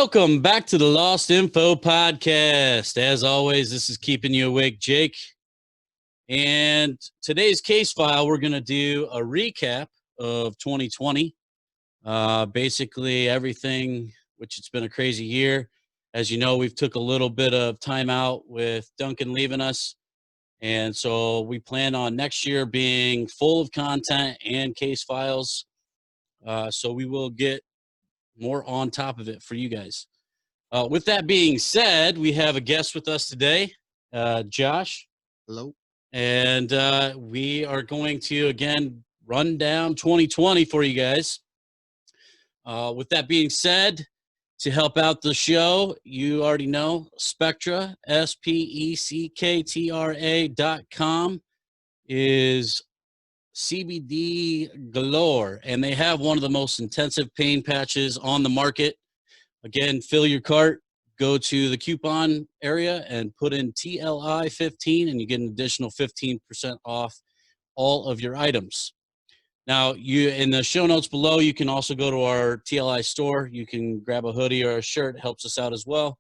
Welcome back to the Lost Info podcast. As always, this is Keeping You Awake, Jake. And today's case file, we're going to do a recap of 2020. Basically everything, which it's been a crazy year. As you know, we've took a little bit of time out with Duncan leaving us. And so we plan on next year being full of content and case files. So we will get more on top of it for you guys. With that being said, we have a guest with us today, Josh. Hello. And we are going to, again, run down 2020 for you guys. With that being said, to help out the show, you already know Spectra, SPECKTRA.com is CBD galore, and they have one of the most intensive pain patches on the market. Again, fill your cart, go to the coupon area and put in TLI 15 and you get an additional 15% off all of your items. Now, you in the show notes below, you can also go to our TLI store. You can grab a hoodie or a shirt. It helps us out as well.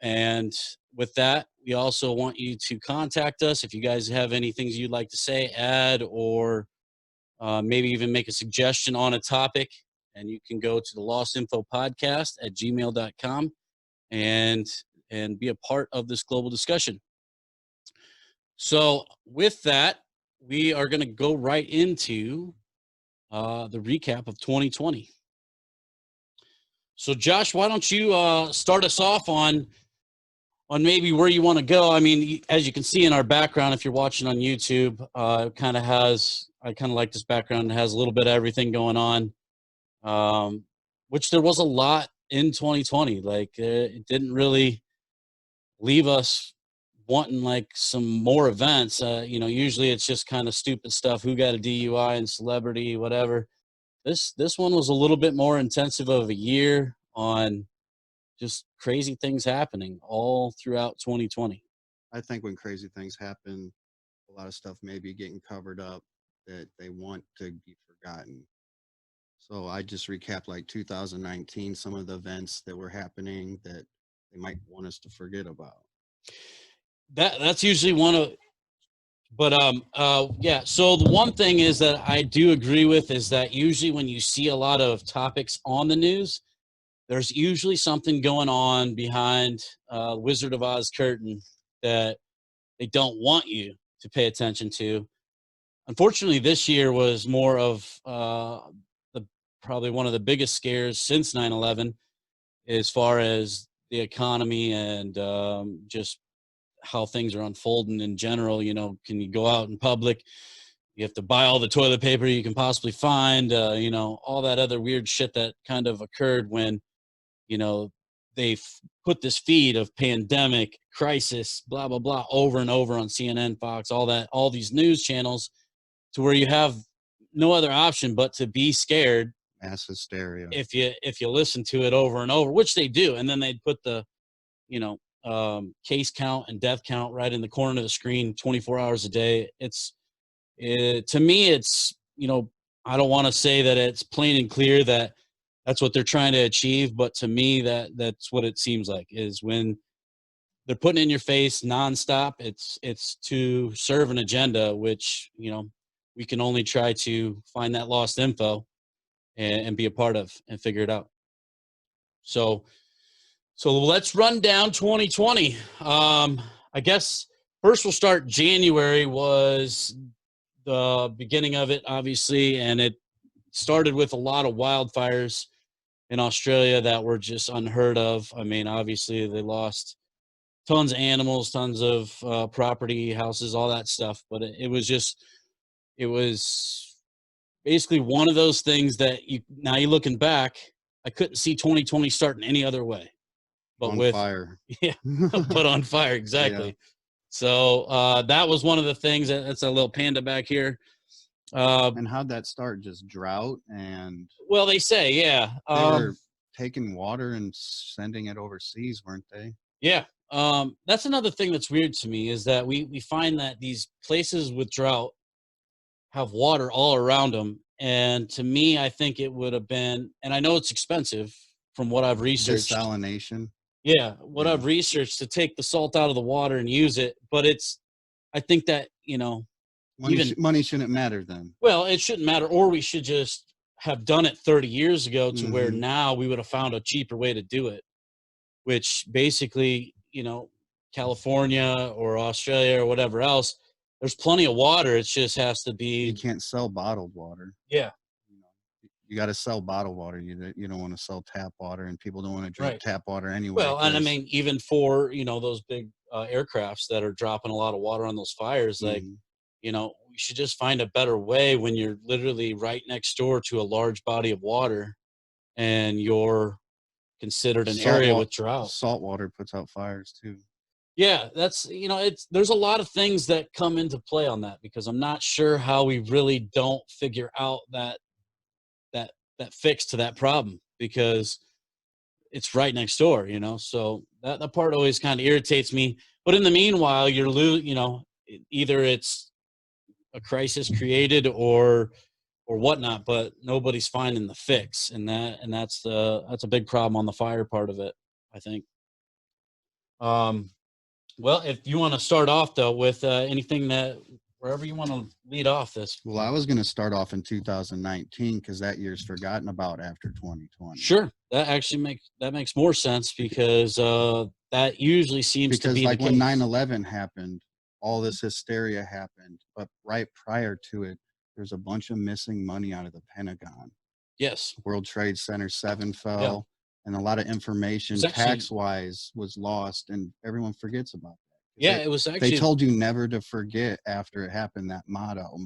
And with that, we also want you to contact us if you guys have any things you'd like to say, add, or maybe even make a suggestion on a topic. And you can go to the lostinfopodcast@gmail.com and be a part of this global discussion. So with that, we are going to go right into the recap of 2020. So Josh, why don't you start us off on maybe where you want to go? I mean, as you can see in our background, if you're watching on YouTube, I kind of like this background. It has a little bit of everything going on. Which there was a lot in 2020. Like it didn't really leave us wanting like some more events. Usually it's just kind of stupid stuff. Who got a DUI and celebrity, whatever. This one was a little bit more intensive of a year on just crazy things happening all throughout 2020. I think when crazy things happen, a lot of stuff may be getting covered up that they want to be forgotten. So I just recapped like 2019, some of the events that were happening that they might want us to forget about. That's usually one of, but yeah. So the one thing is that I do agree with is that usually when you see a lot of topics on the news, there's usually something going on behind Wizard of Oz curtain that they don't want you to pay attention to. Unfortunately, this year was more of probably one of the biggest scares since 9/11 as far as the economy and just how things are unfolding in general. Can you go out in public? You have to buy all the toilet paper you can possibly find, all that other weird shit that kind of occurred when, they put this feed of pandemic, crisis, blah, blah, blah, over and over on CNN, Fox, all these news channels to where you have no other option but to be scared. Mass hysteria. If you listen to it over and over, which they do, and then they'd put the, case count and death count right in the corner of the screen, 24 hours a day. To me, it's, I don't want to say that it's plain and clear that that's what they're trying to achieve, but to me, that's what it seems like is when they're putting in your face nonstop. It's to serve an agenda, which, we can only try to find that lost info and be a part of and figure it out. So let's run down 2020. I guess first we'll start January was the beginning of it, obviously, and it started with a lot of wildfires in Australia that were just unheard of. I mean, obviously they lost tons of animals, tons of property, houses, all that stuff, but it was basically one of those things that now you're looking back, I couldn't see 2020 starting any other way. But on fire. Yeah, put on fire, exactly. Yeah. So that was one of the things. That's a little panda back here. And how'd that start? Just drought and... Well, they say, yeah. They were taking water and sending it overseas, weren't they? Yeah. That's another thing that's weird to me is that we find that these places with drought have water all around them. And to me, I think it would have been, and I know it's expensive, from what I've researched. Desalination. Yeah, what Yeah. I've researched to take the salt out of the water and use it. But I think that, Money shouldn't matter then. well, it shouldn't matter, or we should just have done it 30 years ago to where Mhm. now we would have found a cheaper way to do it, which basically, California or Australia or whatever else, there's plenty of water. It just has to You be, can't sell bottled water. yeah, You know, you got to sell bottled water. You don't want to sell tap water, and people don't want to drink right. tap water anyway. Well, and I mean, even for, those big aircrafts that are dropping a lot of water on those fires, like, Mhm. we should just find a better way when you're literally right next door to a large body of water and you're considered an area with drought. Salt water puts out fires too. Yeah, that's, there's a lot of things that come into play on that, because I'm not sure how we really don't figure out that that fix to that problem, because it's right next door, so that part always kind of irritates me. But in the meanwhile, either it's a crisis created or whatnot, but nobody's finding the fix, and that's a big problem on the fire part of it, I think. um well, if you want to start off though with anything that wherever you want to lead off this. Well, I was going to start off in 2019 because that year's forgotten about after 2020. Sure, that makes more sense, because that usually seems to Because be the like when case. 9/11 happened, all this hysteria happened, but right prior to it, there's a bunch of missing money out of the Pentagon. Yes. World Trade Center 7 Yeah. fell, and a lot of information tax-wise was lost, and everyone forgets about that. Yeah, it was They actually told you never to forget after it happened, that motto.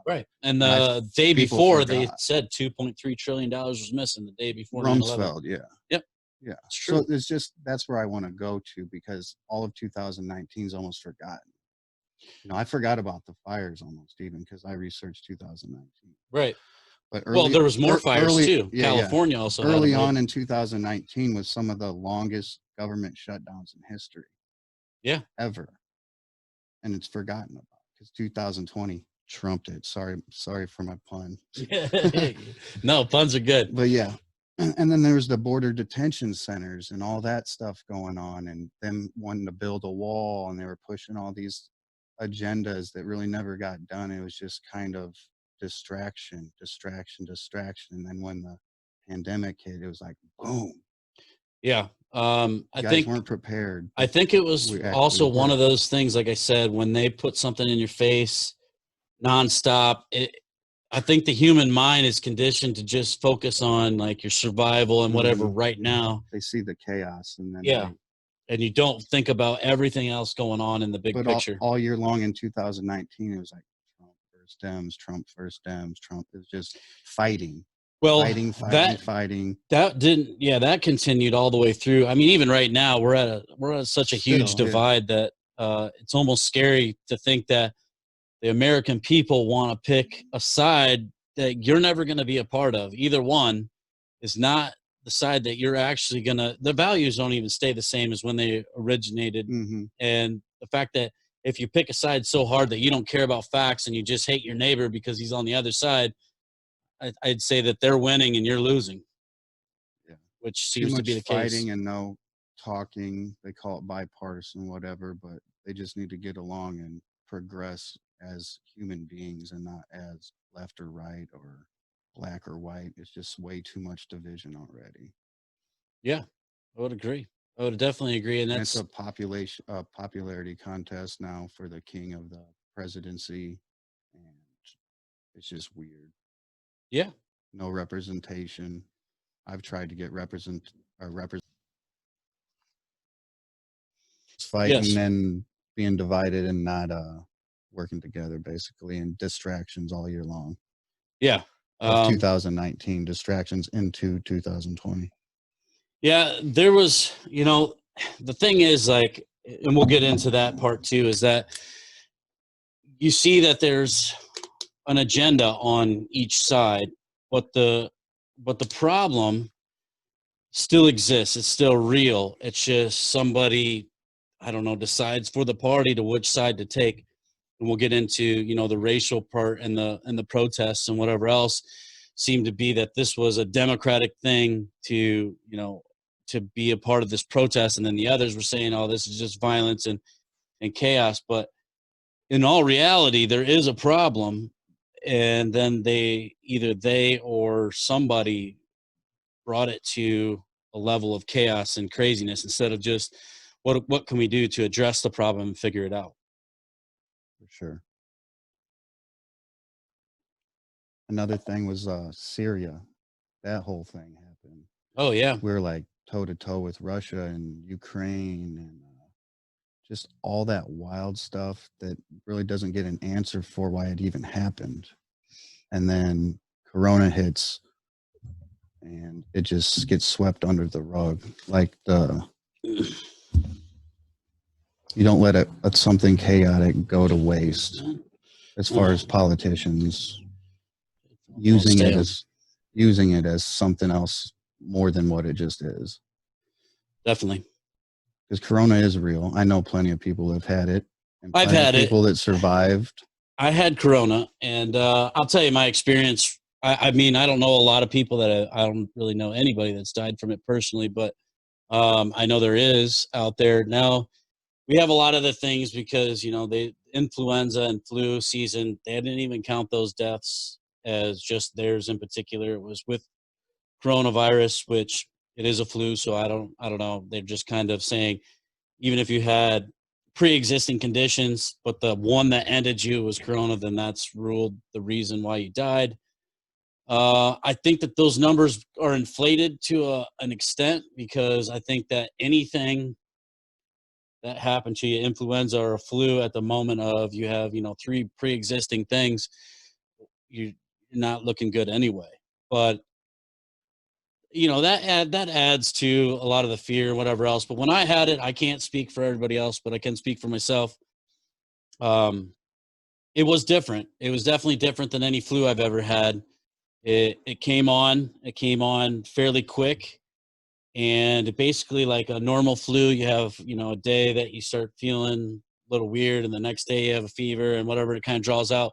right. And And the day people before, they forgot. said $2.3 trillion was missing the day before 9/11. Rumsfeld, yeah. Yep, Yeah. it's So true. that's where I want to go to, because all of 2019 is almost forgotten. I forgot about the fires almost even because I researched 2019. Right. But Well, there was more fires early, too. yeah. California also had a Early big. on in 2019 was some of the longest government shutdowns in history Yeah. ever, and it's forgotten about because 2020 trumped it. Sorry for my pun. No, puns are good. But yeah, and then there was the border detention centers and all that stuff going on, and them wanting to build a wall, and they were pushing all these agendas that really never got done. It was just kind of distraction. And then when the pandemic hit, it was like boom. Yeah. You guys weren't prepared. I think it was We also one were. of those things, like I said, when they put something in your face nonstop. I think the human mind is conditioned to just focus on like your survival and whatever Mhm. right now. They see the chaos, and then Yeah. And you don't think about everything else going on in the big but picture. all year long in 2019, it was like Trump first Dems, Trump first Dems, Trump. It was just fighting, Well, fighting. that continued all the way through. I mean, even right now, we're at such a huge Still, yeah. divide that it's almost scary to think that the American people want to pick a side that you're never going to be a part of. Either one is not the side that you're actually going to, the values don't even stay the same as when they originated. Mm-hmm. And the fact that if you pick a side so hard that you don't care about facts and you just hate your neighbor because he's on the other side, I'd say that they're winning and you're losing, Yeah. which Too seems to be much the case. fighting and no talking. They call it bipartisan, whatever, but they just need to get along and progress as human beings and not as left or right or black or white. It's just way too much division already. Yeah, I would agree. I would definitely agree. And it's that's a popularity contest now for the king of the presidency, and it's just weird. yeah. No representation. I've tried to get represent fighting Yes. and being divided and not working together, basically, and distractions all year long. Yeah. Of 2019, distractions into 2020. Yeah, there was, the thing is, like, and we'll get into that part too, is that you see that there's an agenda on each side, but the problem still exists. It's still real. It's just somebody, I don't know, decides for the party to which side to take. And we'll get into, the racial part and the protests and whatever else. seemed to be that this was a democratic thing to, to be a part of this protest. And then the others were saying, oh, this is just violence and chaos. But in all reality, there is a problem. And then either they or somebody brought it to a level of chaos and craziness instead of just what can we do to address the problem and figure it out. For sure. Another thing was Syria. That whole thing happened. Oh yeah. We're like toe to toe with Russia and Ukraine and just all that wild stuff that really doesn't get an answer for why it even happened. And then Corona hits and it just gets swept under the rug. Like you don't let something chaotic go to waste as far as politicians using it as something else more than what it just is. Definitely. Because Corona is real. I know plenty of people have had it. And I've had people that survived. I had Corona, and I'll tell you my experience. I mean, I don't know a lot of people I don't really know anybody that's died from it personally, but I know there is out there. Now, we have a lot of the things because, the influenza and flu season, they didn't even count those deaths as just theirs in particular. It was with coronavirus, which it is a flu. So I don't know. They're just kind of saying, even if you had pre-existing conditions, but the one that ended you was Corona, then that's ruled the reason why you died. I think that those numbers are inflated to an extent because I think that anything that happened to you, influenza or a flu, at the moment of you have, 3 pre-existing things, you're not looking good anyway. But that adds to a lot of the fear and whatever else. But when I had it, I can't speak for everybody else, but I can speak for myself. It was different. It was definitely different than any flu I've ever had. It came on fairly quick, and basically like a normal flu, you have, a day that you start feeling a little weird, and the next day you have a fever and whatever, it kind of draws out.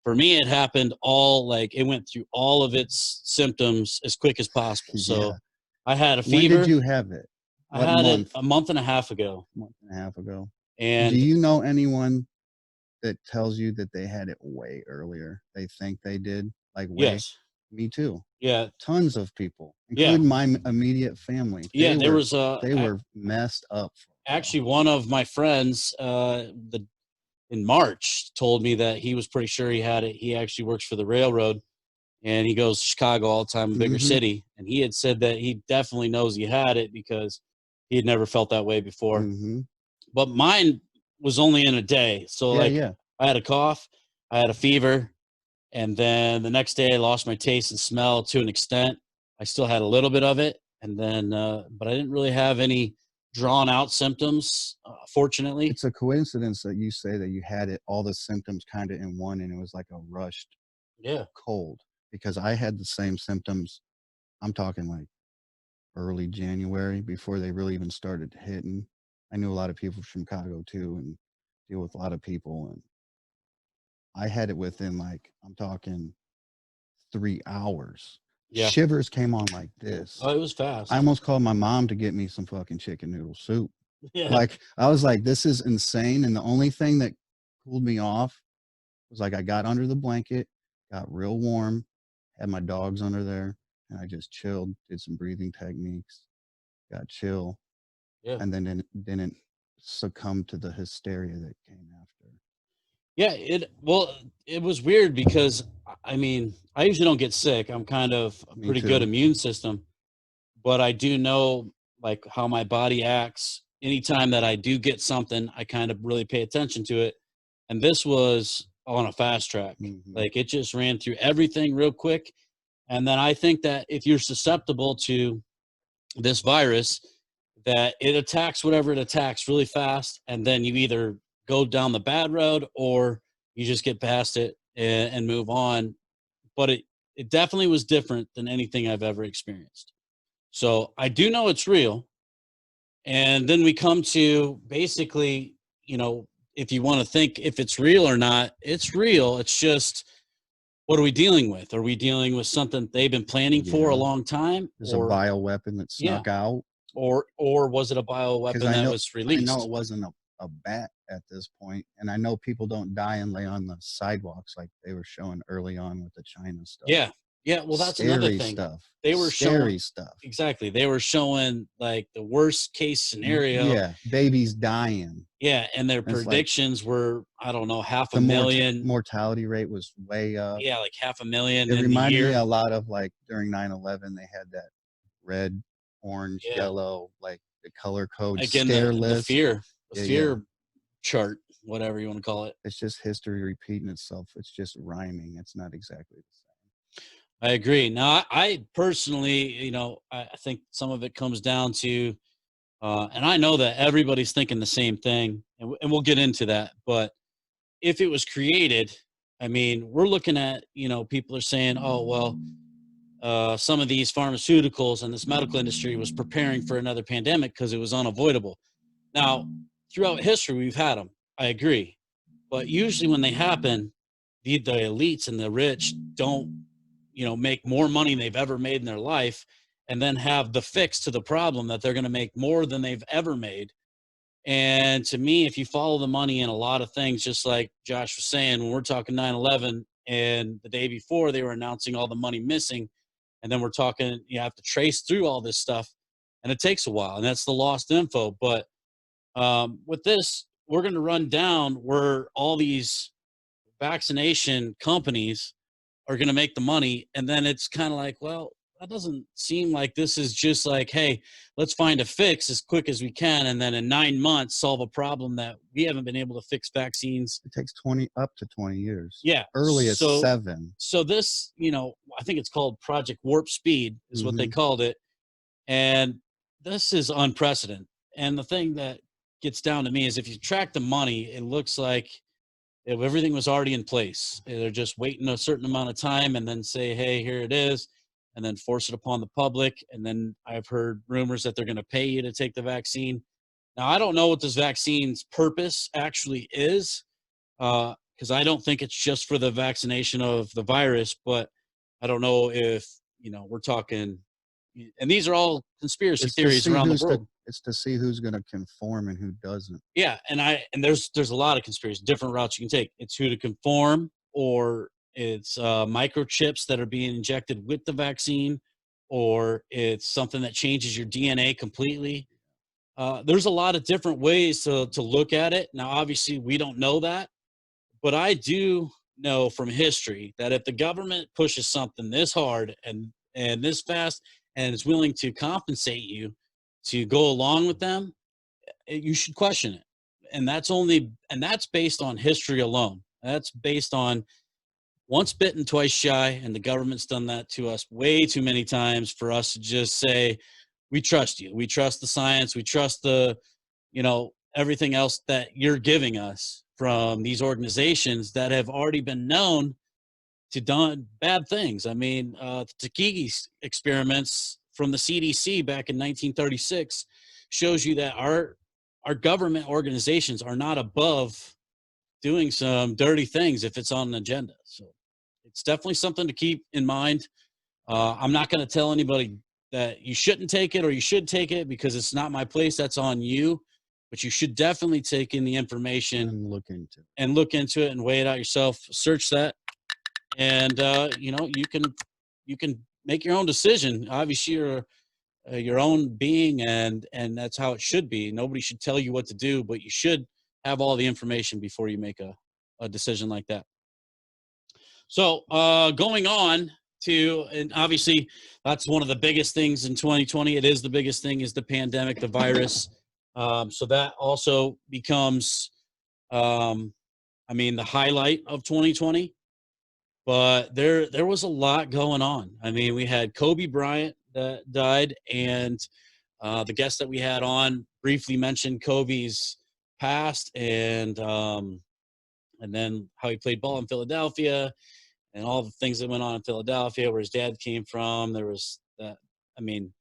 For me, it happened it went through all of its symptoms as quick as possible. So Yeah. I had a fever. When did you have it? I had it a month and a half ago. And do you know anyone that tells you that they had it way earlier? They think they did, like way. Yes. Me too. Yeah. Tons of people, including my immediate family. Yeah, they were messed up. Actually, one of my friends, in March, told me that he was pretty sure he had it. He actually works for the railroad, and he goes to Chicago all the time, a bigger city. And he had said that he definitely knows he had it because he had never felt that way before. But mine was only in a day. So I had a cough, I had a fever, and then the next day I lost my taste and smell to an extent. I still had a little bit of it. And then, but I didn't really have any drawn out symptoms, fortunately. It's a coincidence that you say that you had it, all the symptoms kind of in one, and it was like a rushed cold, because I had the same symptoms. I'm talking like early January, before they really even started hitting. I knew a lot of people from Chicago too, and deal with a lot of people, and I had it within I'm talking 3 hours. Yeah. Shivers came on like this. Oh, it was fast. I almost called my mom to get me some fucking chicken noodle soup. Yeah. I was like, this is insane. And the only thing that cooled me off was I got under the blanket, got real warm, had my dogs under there, and I just chilled, did some breathing techniques, got chill, and then didn't succumb to the hysteria that came after. Yeah, it was weird because I mean, I usually don't get sick. I'm kind of a pretty good immune system, but I do know how my body acts. Anytime that I do get something, I kind of really pay attention to it. And this was on a fast track. It just ran through everything real quick. And then I think that if you're susceptible to this virus, that it attacks whatever it attacks really fast, and then you either go down the bad road or you just get past it and move on. But it definitely was different than anything I've ever experienced. So I do know it's real. And then we come to basically, if you want to think if it's real or not, it's real. It's just what are we dealing with? Are we dealing with something they've been planning for a Yeah. long time? There's a bioweapon that Yeah, snuck out. or was it a Because bioweapon that was I know released? it wasn't a bat at this point, and I know people don't die and lay on the sidewalks like they were showing early on with the China stuff. Yeah. Yeah, well, that's another Scary thing. stuff. They were showing Scary stuff. exactly. They were showing like the worst case scenario. Yeah, babies dying. Yeah, and their And it's like predictions were, I don't know, half a the million. mortality rate was way up. Yeah, like half a million It in the reminded me year. a lot of like during 9/11, they had that red, orange, Yeah. yellow, like the color code Again, scare the list. fear, the Yeah, yeah. fear chart, whatever you want to call it. It's just history repeating itself. It's just rhyming. It's not exactly the same. I agree. Now, I personally, I think some of it comes down to, and I know that everybody's thinking the same thing, and we'll get into that. But if it was created, I mean, we're looking at, people are saying, oh, well, some of these pharmaceuticals and this medical industry was preparing for another pandemic because it was unavoidable. Now, throughout history, we've had them. I agree. But usually when they happen, the elites and the rich don't, make more money than they've ever made in their life and then have the fix to the problem that they're going to make more than they've ever made. And to me, if you follow the money in a lot of things, just like Josh was saying, when we're talking 9/11 and the day before they were announcing all the money missing, and then we're talking, you have to trace through all this stuff and it takes a while, and that's the lost info. But with this, we're going to run down where all these vaccination companies are going to make the money. And then it's kind of like, well, that doesn't seem like this is just like, hey, let's find a fix as quick as we can. And then in 9 months, solve a problem that we haven't been able to fix vaccines. It takes up to 20 years. Yeah. Early as So, 7. so this, I think it's called Project Warp Speed is what they Mhm. called it. And this is unprecedented. And the thing that gets down to me is if you track the money, it looks like if everything was already in place. They're just waiting a certain amount of time and then say, hey, here it is, and then force it upon the public. And then I've heard rumors that they're going to pay you to take the vaccine. Now, I don't know what this vaccine's purpose actually is, because I don't think it's just for the vaccination of the virus, but I don't know if, we're talking, and these are all conspiracy It's to theories see around the who's world. it's to see who's gonna conform and who doesn't. Yeah, and there's a lot of conspiracy, different routes you can take. It's who to conform, or it's microchips that are being injected with the vaccine, or it's something that changes your DNA completely. There's a lot of different ways to look at it. Now, obviously, we don't know that, but I do know from history that if the government pushes something this hard and this fast and is willing to compensate you to go along with them, you should question it. And that's based on history alone. That's based on once bitten, twice shy, and the government's done that to us way too many times for us to just say, we trust you. We trust the science. We trust everything else that you're giving us from these organizations that have already been known to done bad things. I mean, the Tuskegee experiments from the CDC back in 1936 shows you that our government organizations are not above doing some dirty things if it's on an agenda. So it's definitely something to keep in mind. I'm not going to tell anybody that you shouldn't take it or you should take it because it's not my place. That's on you. But you should definitely take in the information And look into it. and look into it and weigh it out yourself. Search that, and you can make your own decision. Obviously, you're your own being, and that's how it should be. Nobody should tell you what to do, but you should have all the information before you make a decision like that. So going on to, and obviously that's one of the biggest things in 2020. It is the biggest thing is the pandemic, the virus. So that also becomes, I mean, the highlight of 2020. But there was a lot going on. I mean, we had Kobe Bryant that died, and the guest that we had on briefly mentioned Kobe's past and then how he played ball in Philadelphia and all the things that went on in Philadelphia, where his dad came from. There was that. I mean,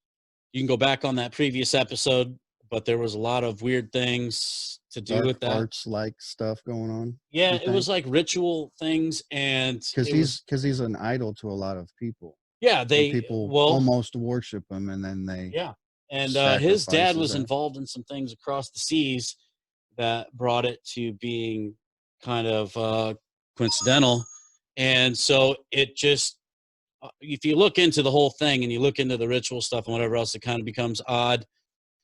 you can go back on that previous episode, but there was a lot of weird things to do Dark with that. arts like stuff going on. Yeah, You it was think? like ritual things, and Because it was he's an idol to a lot of people, yeah, and they people well, almost worship him, and then they yeah. And his dad sacrifices was that. involved in some things across the seas that brought it to being kind of coincidental. And so it just, if you look into the whole thing and you look into the ritual stuff and whatever else, it kind of becomes odd.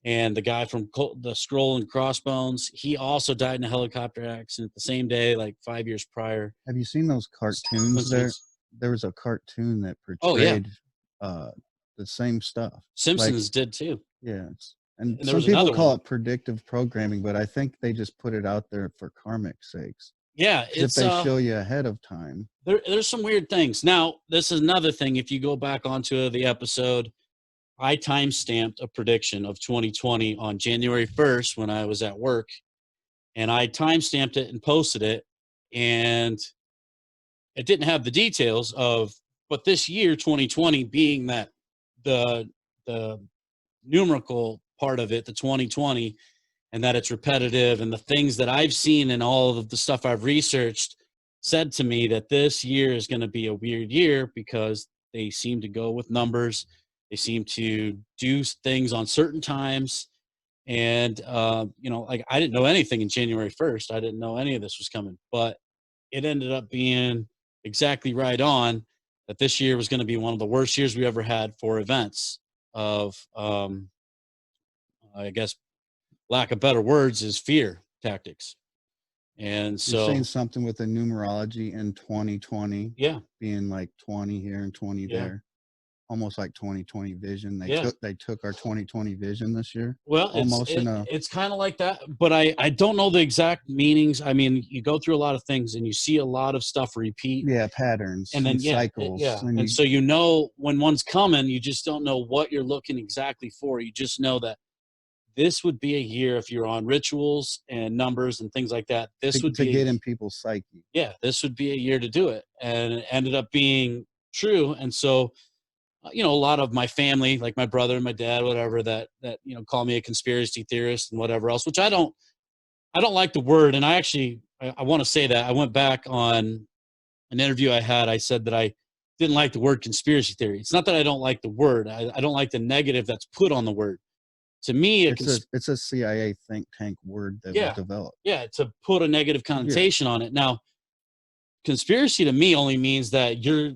And the guy from the Scroll and Crossbones, he also died in a helicopter accident the same day, like 5 years prior. Have you seen those cartoons there? Coincidence. There was a cartoon that Oh yeah, portrayed, uh, the same stuff. Like, Simpsons did too. yeah, and And there some was people another call one. it predictive programming, but I think they just put it out there for karmic sakes. Yeah, Because if it's they show you ahead of time, there's some weird things. Now, this is another thing. If you go back onto the episode, I time stamped a prediction of 2020 on January 1st when I was at work, and I time stamped it and posted it, and it didn't have the details of, but this year 2020 being that the numerical part of it, the 2020, and that it's repetitive, and the things that I've seen and all of the stuff I've researched said to me that this year is going to be a weird year because they seem to go with numbers. They seem to do things on certain times. And, like I didn't know anything in January 1st. I didn't know any of this was coming, but it ended up being exactly right on that this year was going to be one of the worst years we ever had for events of, I guess, lack of better words, is fear tactics. And you're saying so, something with the numerology in 2020 yeah, being like 20 here and 20 yeah, there, almost like 2020 vision. yeah. They took our 2020 vision this year, Well, almost in a it's kind of like that, but I don't know the exact meanings. I mean, you go through a lot of things and you see a lot of stuff repeat, yeah, patterns and then and yeah, cycles, yeah, and and you so when one's coming, you just don't know what you're looking exactly for. You just know that this would be a year if you're on rituals and numbers and things like that. This would to be get in people's psyche. yeah, this would be a year to do it, and it ended up being true. And so a lot of my family, like my brother and my dad, whatever, that call me a conspiracy theorist and whatever else, which I don't like the word. And I want to say that I went back on an interview I had. I said that I didn't like the word conspiracy theory. It's not that I don't like the word. I don't like the negative that's put on the word. To me, It's a CIA think tank word that was yeah, developed. yeah, to put a negative Yeah, connotation on it. Now, conspiracy to me only means that you're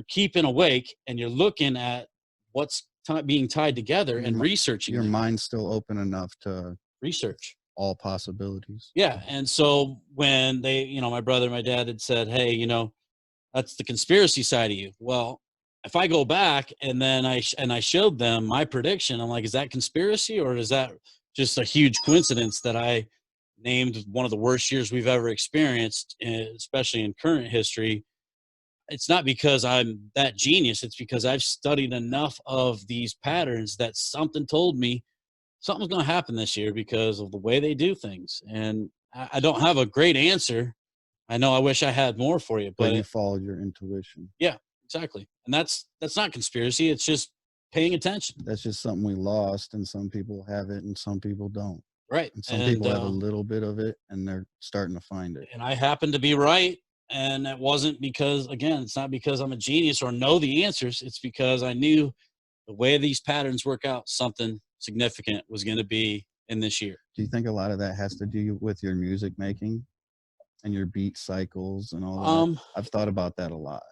keeping awake and you're looking at what's being tied together and researching your things. mind's still open enough to Research. all possibilities. Yeah, and so when my brother and my dad had said, hey, that's the conspiracy side of you. Well, if I go back and then I showed them my prediction, I'm like, is that conspiracy, or is that just a huge coincidence that I named one of the worst years we've ever experienced, especially in current history? It's not because I'm that genius. It's because I've studied enough of these patterns that something told me something's going to happen this year because of the way they do things. And I don't have a great answer. I know I wish I had more for you, But but you followed your intuition. yeah, exactly. And that's not conspiracy. It's just paying attention. That's just something we lost, and some people have it, and some people don't. Right. And some And people have a little bit of it, and they're starting to find it. I happen to be right. And it wasn't because, again, it's not because I'm a genius or know the answers. It's because I knew the way these patterns work out, something significant was going to be in this year. Do you think a lot of that has to do with your music making and your beat cycles and all that? Um, I've thought about that a lot.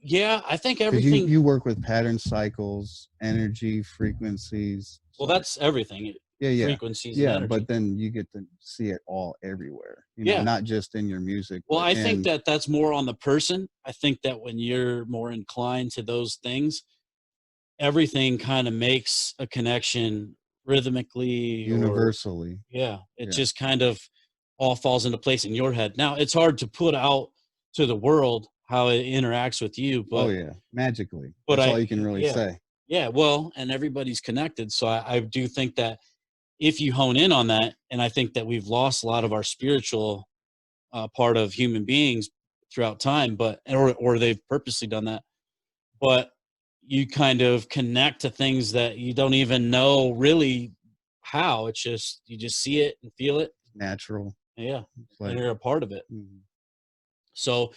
yeah, I think Because everything. you work with pattern cycles, energy, frequencies. Well, Sorry. that's everything. Yeah, yeah. Frequencies and Yeah, energy. but then you get to see it all everywhere, Yeah. not just in your music. Well, but I think that that's more on the person. I think that when you're more inclined to those things, everything kind of makes a connection rhythmically, or universally. yeah, it Yeah. just kind of all falls into place in your head. Now, it's hard to put out to the world how it interacts with you, Oh but yeah, magically. but That's I all you can really yeah. say. Yeah, well, and everybody's connected. So I do think that if you hone in on that, and I think that we've lost a lot of our spiritual part of human beings throughout time, but or they've purposely done that. But you kind of connect to things that you don't even know really how. It's just, you just see it and feel it. Natural. Yeah. It's And like, you're a part of it. mhm. So,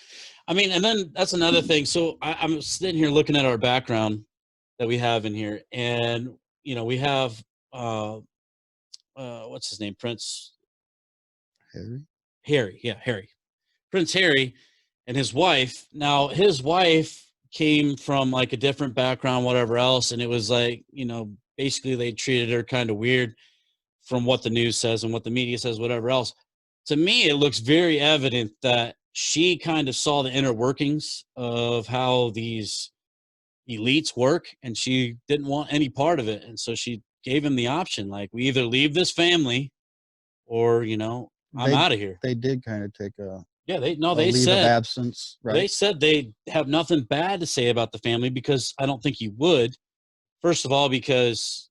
I mean, and then that's another thing. So I'm sitting here looking at our background that we have in here, and we have uh, what's his name, Prince Harry. Harry, yeah, Harry, Prince Harry, and his wife. Now, his wife came from like a different background, whatever else, and it was like, basically they treated her kind of weird from what the news says and what the media says, whatever else. To me, it looks very evident that she kind of saw the inner workings of how these elites work, and she didn't want any part of it. And so she gave him the option, like, we either leave this family or, I'm They out of here. they did kind of take a Yeah, they no, a they leave of said absence, they right? said they have nothing bad to say about the family, because I don't think you would. First of all, because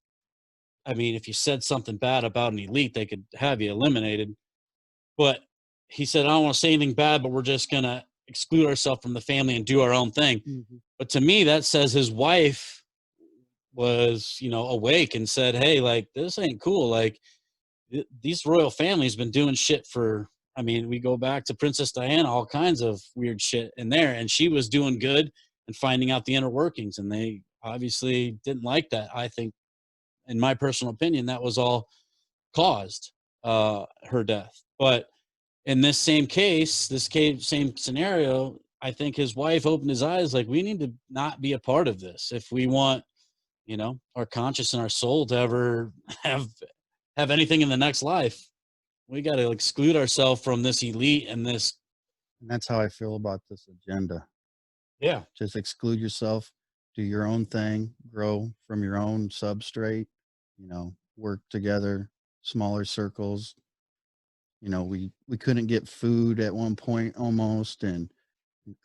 I mean, if you said something bad about an elite, they could have you eliminated. But he said, I don't want to say anything bad, but we're just going to exclude ourselves from the family and do our own thing. Mhm. But to me, that says his wife was, awake and said, hey, like, this ain't cool. Like, these royal families been doing shit for, I mean, we go back to Princess Diana, all kinds of weird shit in there. And she was doing good and finding out the inner workings. And they obviously didn't like that. I think, in my personal opinion, that was all caused her death. But in this same case, same scenario, I think his wife opened his eyes, like, we need to not be a part of this if we want, our conscience and our soul to ever have anything in the next life. We got to exclude ourselves from this elite and this. And that's how I feel about this agenda. Yeah. Just exclude yourself, do your own thing, grow from your own substrate, work together, smaller circles. We couldn't get food at one point almost, and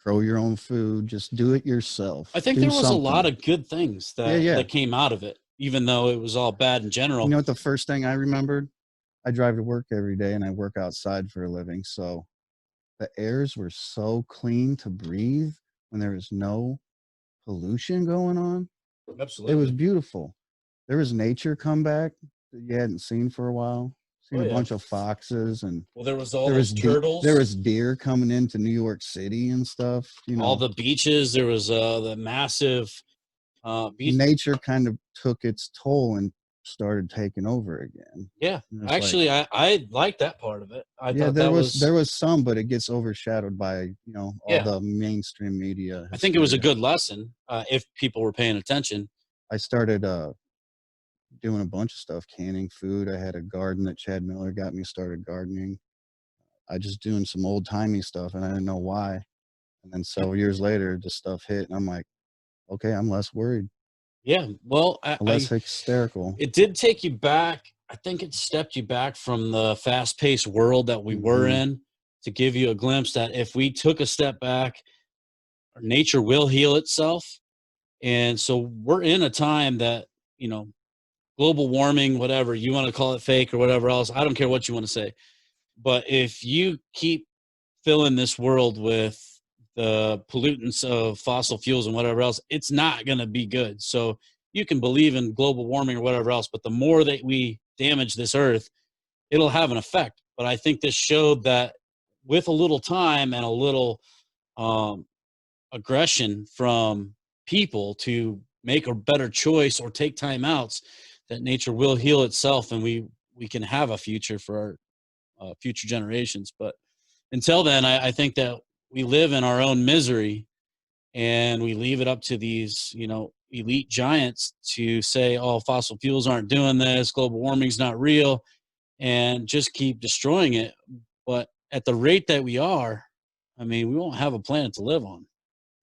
grow your own food. Just do it yourself. I think Do there was a lot something. of good things Yeah, yeah. that came out of it, even though it was all bad in You general. know what the first thing I remembered? I drive to work every day and I work outside for a living. So the airs were so clean to breathe when there was no pollution going on. It was Absolutely. beautiful. There was nature come back that you hadn't seen for a while. Seen Oh a yeah. bunch of foxes, and Well, there was all there those was there turtles, was deer coming into New York City and stuff. all the beaches. There was the massive beach. Nature kind of took its toll and started taking over again. Yeah, And it's like, actually, I like that part of it. I yeah, thought there that was was, there was some, but it gets overshadowed by all yeah. the mainstream media I think it was a hysteria. good lesson if people were paying attention. I started doing a bunch of stuff, canning food. I had a garden that Chad Miller got me started gardening. I just doing some old timey stuff, and I didn't know why. And then Yeah, several years later, this stuff hit, and I'm like, okay, I'm less worried, yeah. Well, less hysterical. it did take you back. I think it stepped you back from the fast-paced world that we were Hmm. in, to give you a glimpse that if we took a step back, nature will heal itself. And so we're in a time that, global warming, whatever you want to call it, fake or whatever else. I don't care what you want to say. But if you keep filling this world with the pollutants of fossil fuels and whatever else, it's not going to be good. So you can believe in global warming or whatever else, but the more that we damage this earth, it'll have an effect. But I think this showed that with a little time and a little um, aggression from people to make a better choice or take time outs, that nature will heal itself, and we can have a future for our future generations. But until then, I think that we live in our own misery, and we leave it up to these, elite giants to say, oh, fossil fuels aren't doing this, global warming's not real, and just keep destroying it. But at the rate that we are, I mean, we won't have a planet to live on.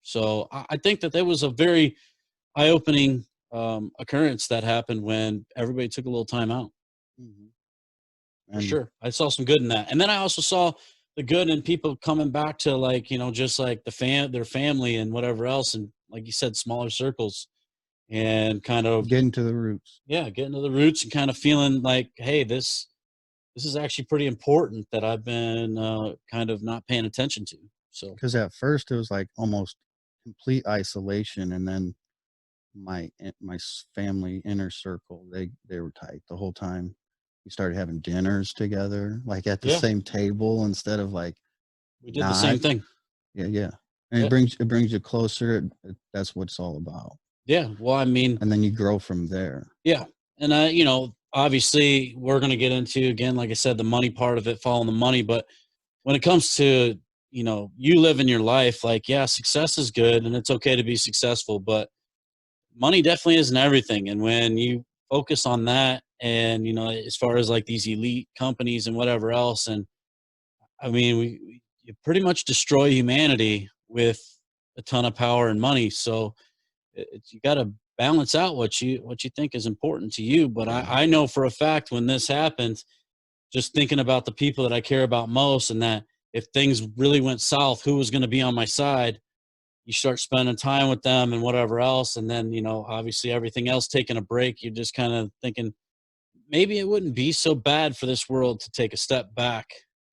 So I think that there was a very eye-opening occurrence that happened when everybody took a little time out. Hmm. For And sure. I saw some good in that. And then I also saw the good in people coming back to, like, just like their family and whatever else. And like you said, smaller circles, and kind of, getting to the roots. yeah, getting to the roots and kind of feeling like, hey, this is actually pretty important that I've been kind of not paying attention to. So Because at first it was like almost complete isolation, and then my family inner circle, they were tight the whole time. We started having dinners together, like at the Yeah, same table instead of like we did the not. same thing. Yeah, yeah. And Yeah, it brings you closer. That's what it's all about. yeah. Well, I mean, And then you grow from there. yeah, and you know, obviously, we're going to get into again, like I said, the money part of it, following the money. But when it comes to you living your life, like yeah, success is good, and it's okay to be successful, but money definitely isn't everything. And when you focus on that, and as far as like these elite companies and whatever else, and I mean, you pretty much destroy humanity with a ton of power and money. So you got to balance out what you think is important to you. But Yeah. I know for a fact when this happened, just thinking about the people that I care about most, and that if things really went south, who was going to be on my side. You start spending time with them and whatever else, and then obviously everything else taking a break. You're just kind of thinking maybe it wouldn't be so bad for this world to take a step back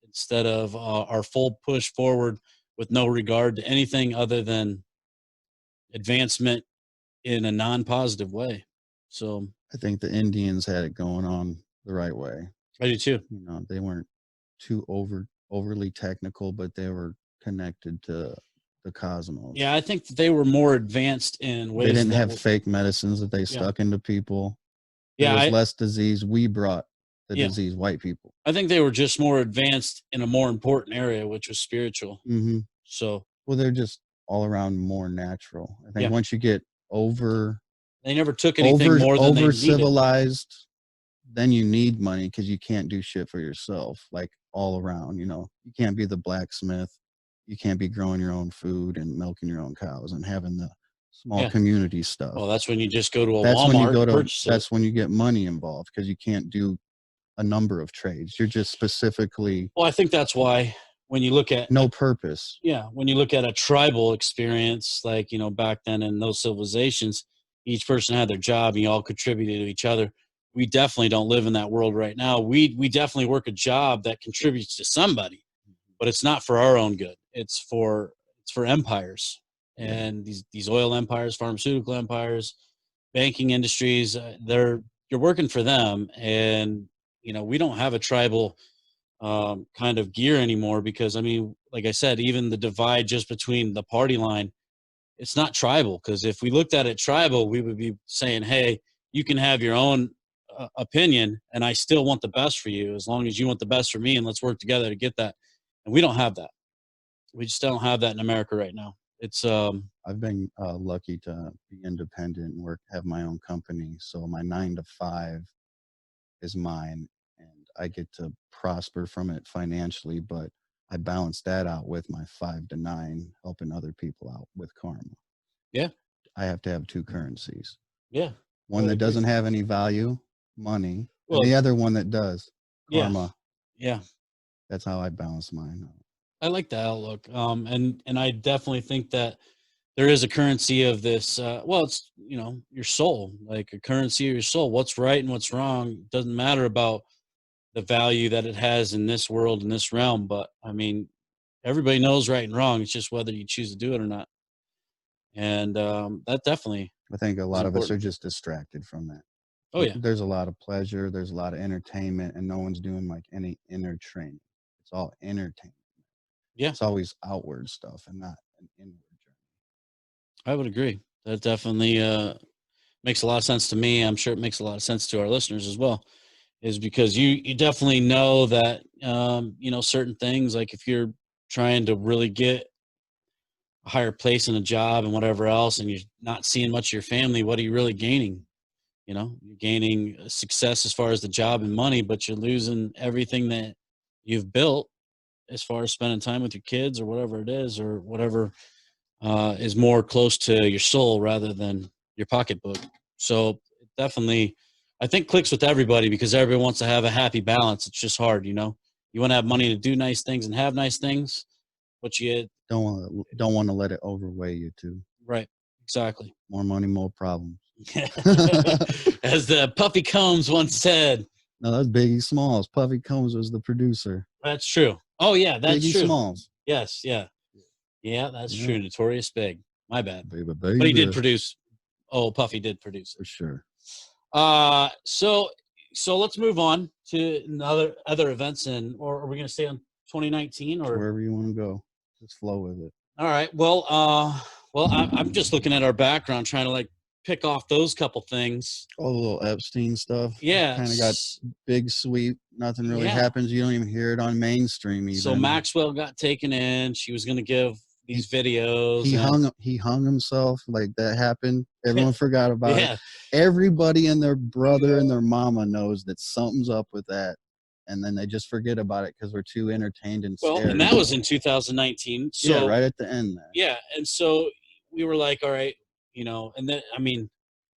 instead of our full push forward with no regard to anything other than advancement in a non-positive way. So I think the Indians had it going on the right way. I do too. They weren't too overly technical, but they were connected to the Yeah, cosmos. I think that they were more advanced in They ways didn't that have were, fake medicines that they yeah, stuck into people. There yeah, was less disease. We brought the yeah. disease, white people. I think they were just more advanced in a more important area, which was spiritual. Hmm. So Well, they're just all around more natural. I think yeah, once you get they never took anything more than they over needed. civilized, then you need money because you can't do shit for yourself, like all around. You can't be the blacksmith, you can't be growing your own food and milking your own cows and having the small Yeah. community stuff. Well, that's when you just go to a Walmart and purchase it. That's when you get money involved because you can't do a number of trades. You're just specifically Well, I think that's why when you look at no purpose. when you look at a tribal experience, like, back then in those civilizations, each person had their job and you all contributed to each other. We definitely don't live in that world right now. We definitely work a job that contributes to somebody, but it's not for our own good. It's for empires, Yeah. and these oil empires, pharmaceutical empires, banking industries. You're working for them, and we don't have a tribal kind of gear anymore because I mean, like I said, even the divide just between the party line, it's not tribal. Because if we looked at it tribal, we would be saying, "Hey, you can have your own opinion, and I still want the best for you, as long as you want the best for me, and let's work together to get that." And we don't have that. We just don't have that in America right now. It's I've been lucky to be independent and have my own company. So my 9 to 5 is mine and I get to prosper from it financially, but I balance that out with my 5 to 9, helping other people out with karma. yeah, I have to have two currencies, yeah, I one would that agree. doesn't have any value, money, and Well, the other one that does, yeah, karma. yeah. That's how I balance mine out. I like that outlook. And I definitely think that there is a currency of this. Well, it's your soul, like a currency of your soul. What's right and what's wrong doesn't matter about the value that it has in this world, in this realm. But I mean, everybody knows right and wrong. It's just whether you choose to do it or not. And that definitely I think a is lot of us are important. just distracted from that. Oh yeah, There's a lot of pleasure, there's a lot of entertainment, and no one's doing like any inner training. It's all entertainment. yeah, It's always outward stuff and not an inward journey. I would agree. That definitely makes a lot of sense to me. I'm sure it makes a lot of sense to our listeners as well. Is because you definitely know that certain things, like if you're trying to really get a higher place in a job and whatever else, and you're not seeing much of your family, what are you really gaining? You're gaining success as far as the job and money, but you're losing everything that you've built as far as spending time with your kids or whatever it is, or whatever is more close to your soul rather than your pocketbook. So it definitely, I think, clicks with everybody because everybody wants to have a happy balance. It's just hard. You want to have money to do nice things and have nice things, but you Don't want to let it overweigh you too. right, exactly. More money, more problems. As the Puffy Combs once said. No, that's Biggie Smalls. Puffy Combs was the producer. That's true. Oh yeah, that's Biggie true. Smalls. Yes, yeah, yeah, that's Yeah. true. Notorious Big. My bad. Baby, But he did baby. produce Oh, Puffy did produce for sure. it. So let's move on to other events, or are we going to stay on 2019 It's or wherever you want to go, just flow with it. all right? Well, I'm just looking at our background, trying to like pick off those couple things. All the little Epstein stuff. Yeah, Kind of got big sweep. Nothing really yeah. happens. You don't even hear it on mainstream. Even. So Maxwell got taken in. She was going to give these videos. He hung himself. Like that happened. Everyone forgot about Yeah. it. Everybody and their brother and their mama knows that something's up with that, and then they just forget about it because we're too entertained and Well, scared. and that was in 2019. So yeah, right at the end there. yeah, and so we were like, all right, you know, and then I mean,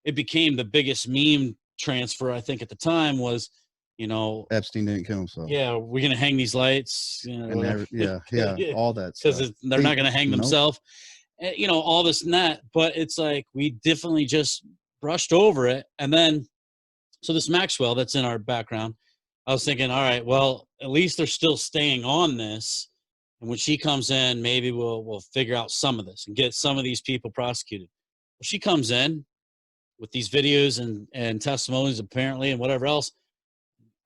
it became the biggest meme transfer I think at the time was, you know, Epstein didn't kill himself. yeah, we're gonna hang these lights, you know, And yeah, all that because stuff. they're not gonna hang Nope. themselves, you know, all this and that. But it's like we definitely just brushed over it, and then so this Maxwell that's in our background, I was thinking, all right, well, at least they're still staying on this. And when she comes in, maybe we'll figure out some of this and get some of these people prosecuted. Well, she comes in with these videos and testimonies apparently and whatever else.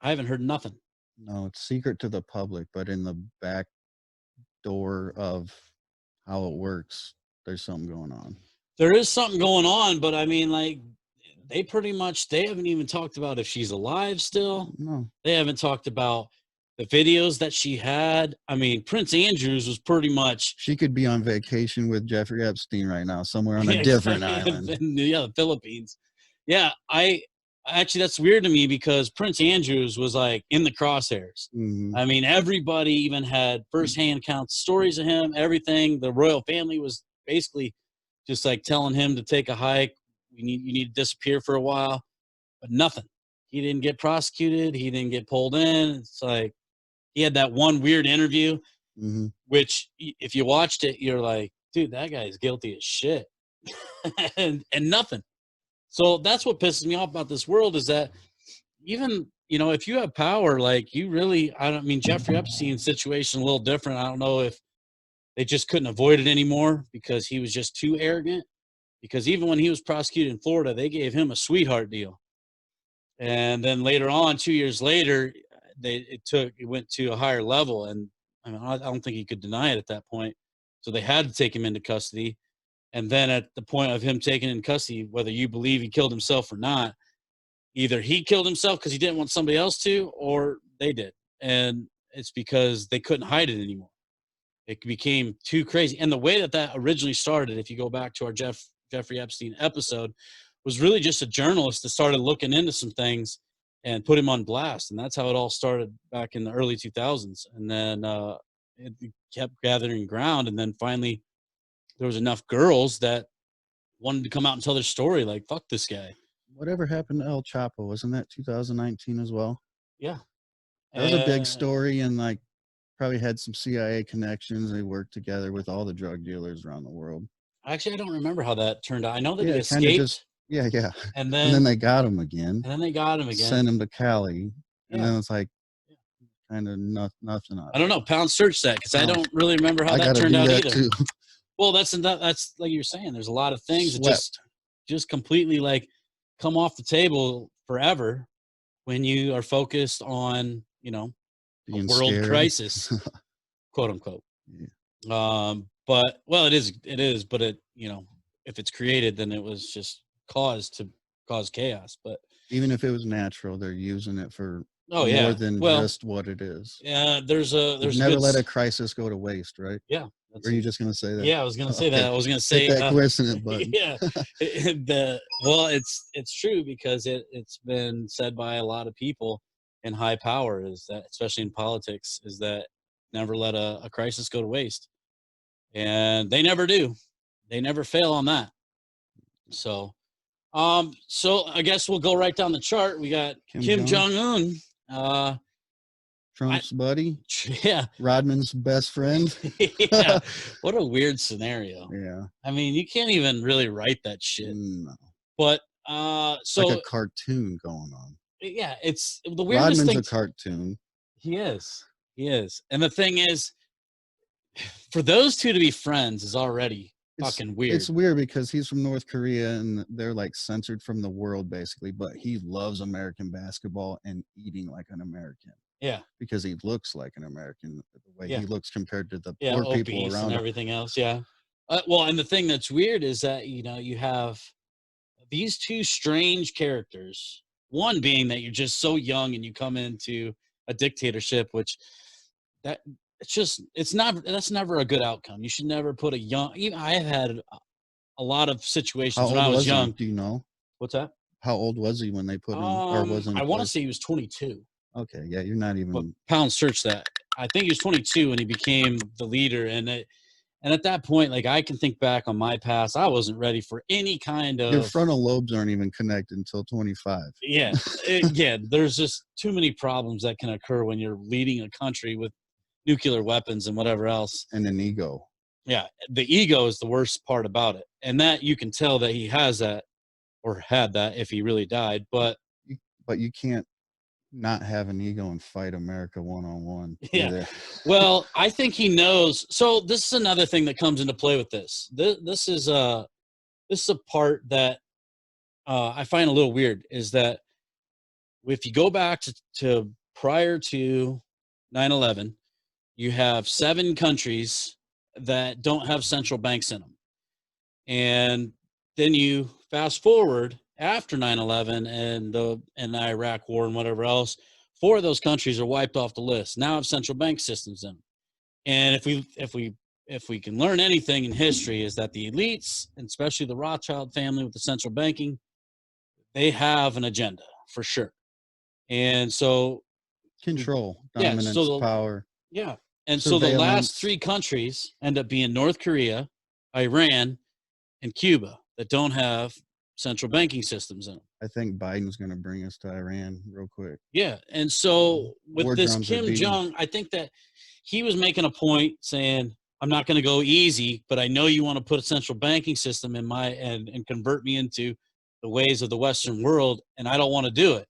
I haven't heard nothing. No, it's secret to the public, but in the back door of how it works, there's something going on. There is something going on, but I mean, like, they haven't even talked about if she's alive still. No. They haven't talked about the videos that she had. I mean, Prince Andrews was pretty much. She could be on vacation with Jeffrey Epstein right now, somewhere on a different island. Yeah, the Philippines. Yeah, I actually, that's weird to me because Prince Andrews was like in the crosshairs. Mm-hmm. I mean, everybody even had firsthand accounts, stories of him, everything. The royal family was basically just like telling him to take a hike. You need to disappear for a while, but nothing. He didn't get prosecuted. He didn't get pulled in. It's like he had that one weird interview, mm-hmm. which if you watched it, you're like, dude, that guy is guilty as shit, and nothing. So that's what pisses me off about this world is that even, you know, if you have power, like you really, I don't mean Jeffrey Epstein's situation a little different. I don't know if they just couldn't avoid it anymore because he was just too arrogant. Because even when he was prosecuted in Florida, they gave him a sweetheart deal. And then later on, 2 years later, it went to a higher level. And I mean, I don't think he could deny it at that point. So they had to take him into custody. And then at the point of him taken in custody, whether you believe he killed himself or not, either he killed himself because he didn't want somebody else to, or they did. And it's because they couldn't hide it anymore. It became too crazy. And the way that originally started, if you go back to our Jeffrey Epstein episode, was really just a journalist that started looking into some things and put him on blast. And that's how it all started back in the early 2000s. And then it kept gathering ground. And then finally, there was enough girls that wanted to come out and tell their story. Like, fuck this guy. Whatever happened to El Chapo? Wasn't that 2019 as well? Yeah. That was a big story, and like probably had some CIA connections. They worked together with all the drug dealers around the world. Actually, I don't remember how that turned out. I know that he escaped. Yeah. And then they got him again. Sent him to Cali. And then it's like kind of nothing. I don't know. Pound search that because I don't really remember how that turned out either. Too. Well, that's like you're saying. There's a lot of things that just completely like come off the table forever when you are focused on, you know, a world crisis, quote unquote. Yeah. But well, it is, but it, you know, if it's created, then it was just cause chaos. But even if it was natural, they're using it for more than just what it is. Yeah, there's never let a crisis go to waste, right? Yeah. Were you just going to say that? Yeah, I was going to say that. I was going to say that coincidence button. Yeah. Well, it's true because it's been said by a lot of people in high power is that, especially in politics, is that never let a crisis go to waste. And they never do. They never fail on that. So I guess we'll go right down the chart. We got Kim Jong-un. Trump's buddy. Yeah. Rodman's best friend. Yeah. What a weird scenario. Yeah. I mean, you can't even really write that shit. No. But so like a cartoon going on. Yeah, it's the weirdest Rodman's thing. A cartoon. He is. And the thing is, for those two to be friends is already fucking weird. It's weird because he's from North Korea and they're like censored from the world basically, but he loves American basketball and eating like an American Yeah. because he looks like an American the way Yeah. he looks compared to the Yeah. poor people Obese and around him. everything else. Yeah. Well, and the thing that's weird is that, you have these two strange characters. One being that you're just so young and you come into a dictatorship, which that that's never a good outcome. You should never put a young. Even I have had a lot of How situations when old I was was he? young. Do you know? What's that? How old was he when they put him or was in I want to place? say he was 22, Okay, yeah, you're not but even pound search that. I think he was 22 when he became the leader, and at that point, like I can think back on my past, I wasn't ready for any kind your of frontal lobes aren't even connected until 25. yeah, yeah. There's just too many problems that can occur when you're leading a country with nuclear weapons and whatever else. And an ego. Yeah, the ego is the worst part about it, and that you can tell that he has that or had that if he really died. But But you can't not have an ego and fight America one-on-one yeah, either. well, I think he knows. So this is another thing that comes into play with this. This is a part that I find a little weird. Is that if you go back to prior to 9/11, you have 7 countries that don't have central banks in them. And then you fast forward after 9/11 and the Iraq war and whatever else, 4 of those countries are wiped off the list. Now have central bank systems in them. And if we can learn anything in history is that the elites, and especially the Rothschild family with the central banking, they have an agenda for sure. And so Control, yeah, dominance, power, yeah. And so the last surveillance. 3 countries end up being North Korea, Iran, and Cuba that don't have central banking systems in them. I think Biden's going to bring us to Iran real quick. Yeah. And so with War this drums are Kim beating. Jong, I think that he was making a point saying, I'm not going to go easy, but I know you want to put a central banking system in my and convert me into the ways of the Western world, and I don't want to do it.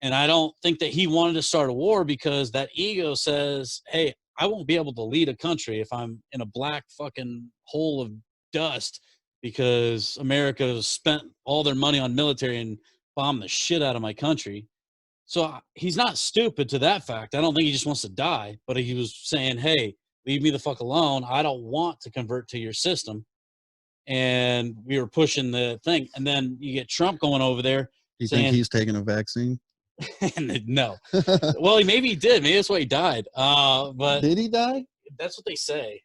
And I don't think that he wanted to start a war because that ego says, hey, I won't be able to lead a country if I'm in a black fucking hole of dust because America has spent all their money on military and bombed the shit out of my country. So he's not stupid to that fact. I don't think he just wants to die, but he was saying, hey, leave me the fuck alone. I don't want to convert to your system. And we were pushing the thing. And then you get Trump going over there Do you think saying, he's taking a vaccine? no. Well, maybe he did. Maybe that's why he died. But Did he die? that's what they say.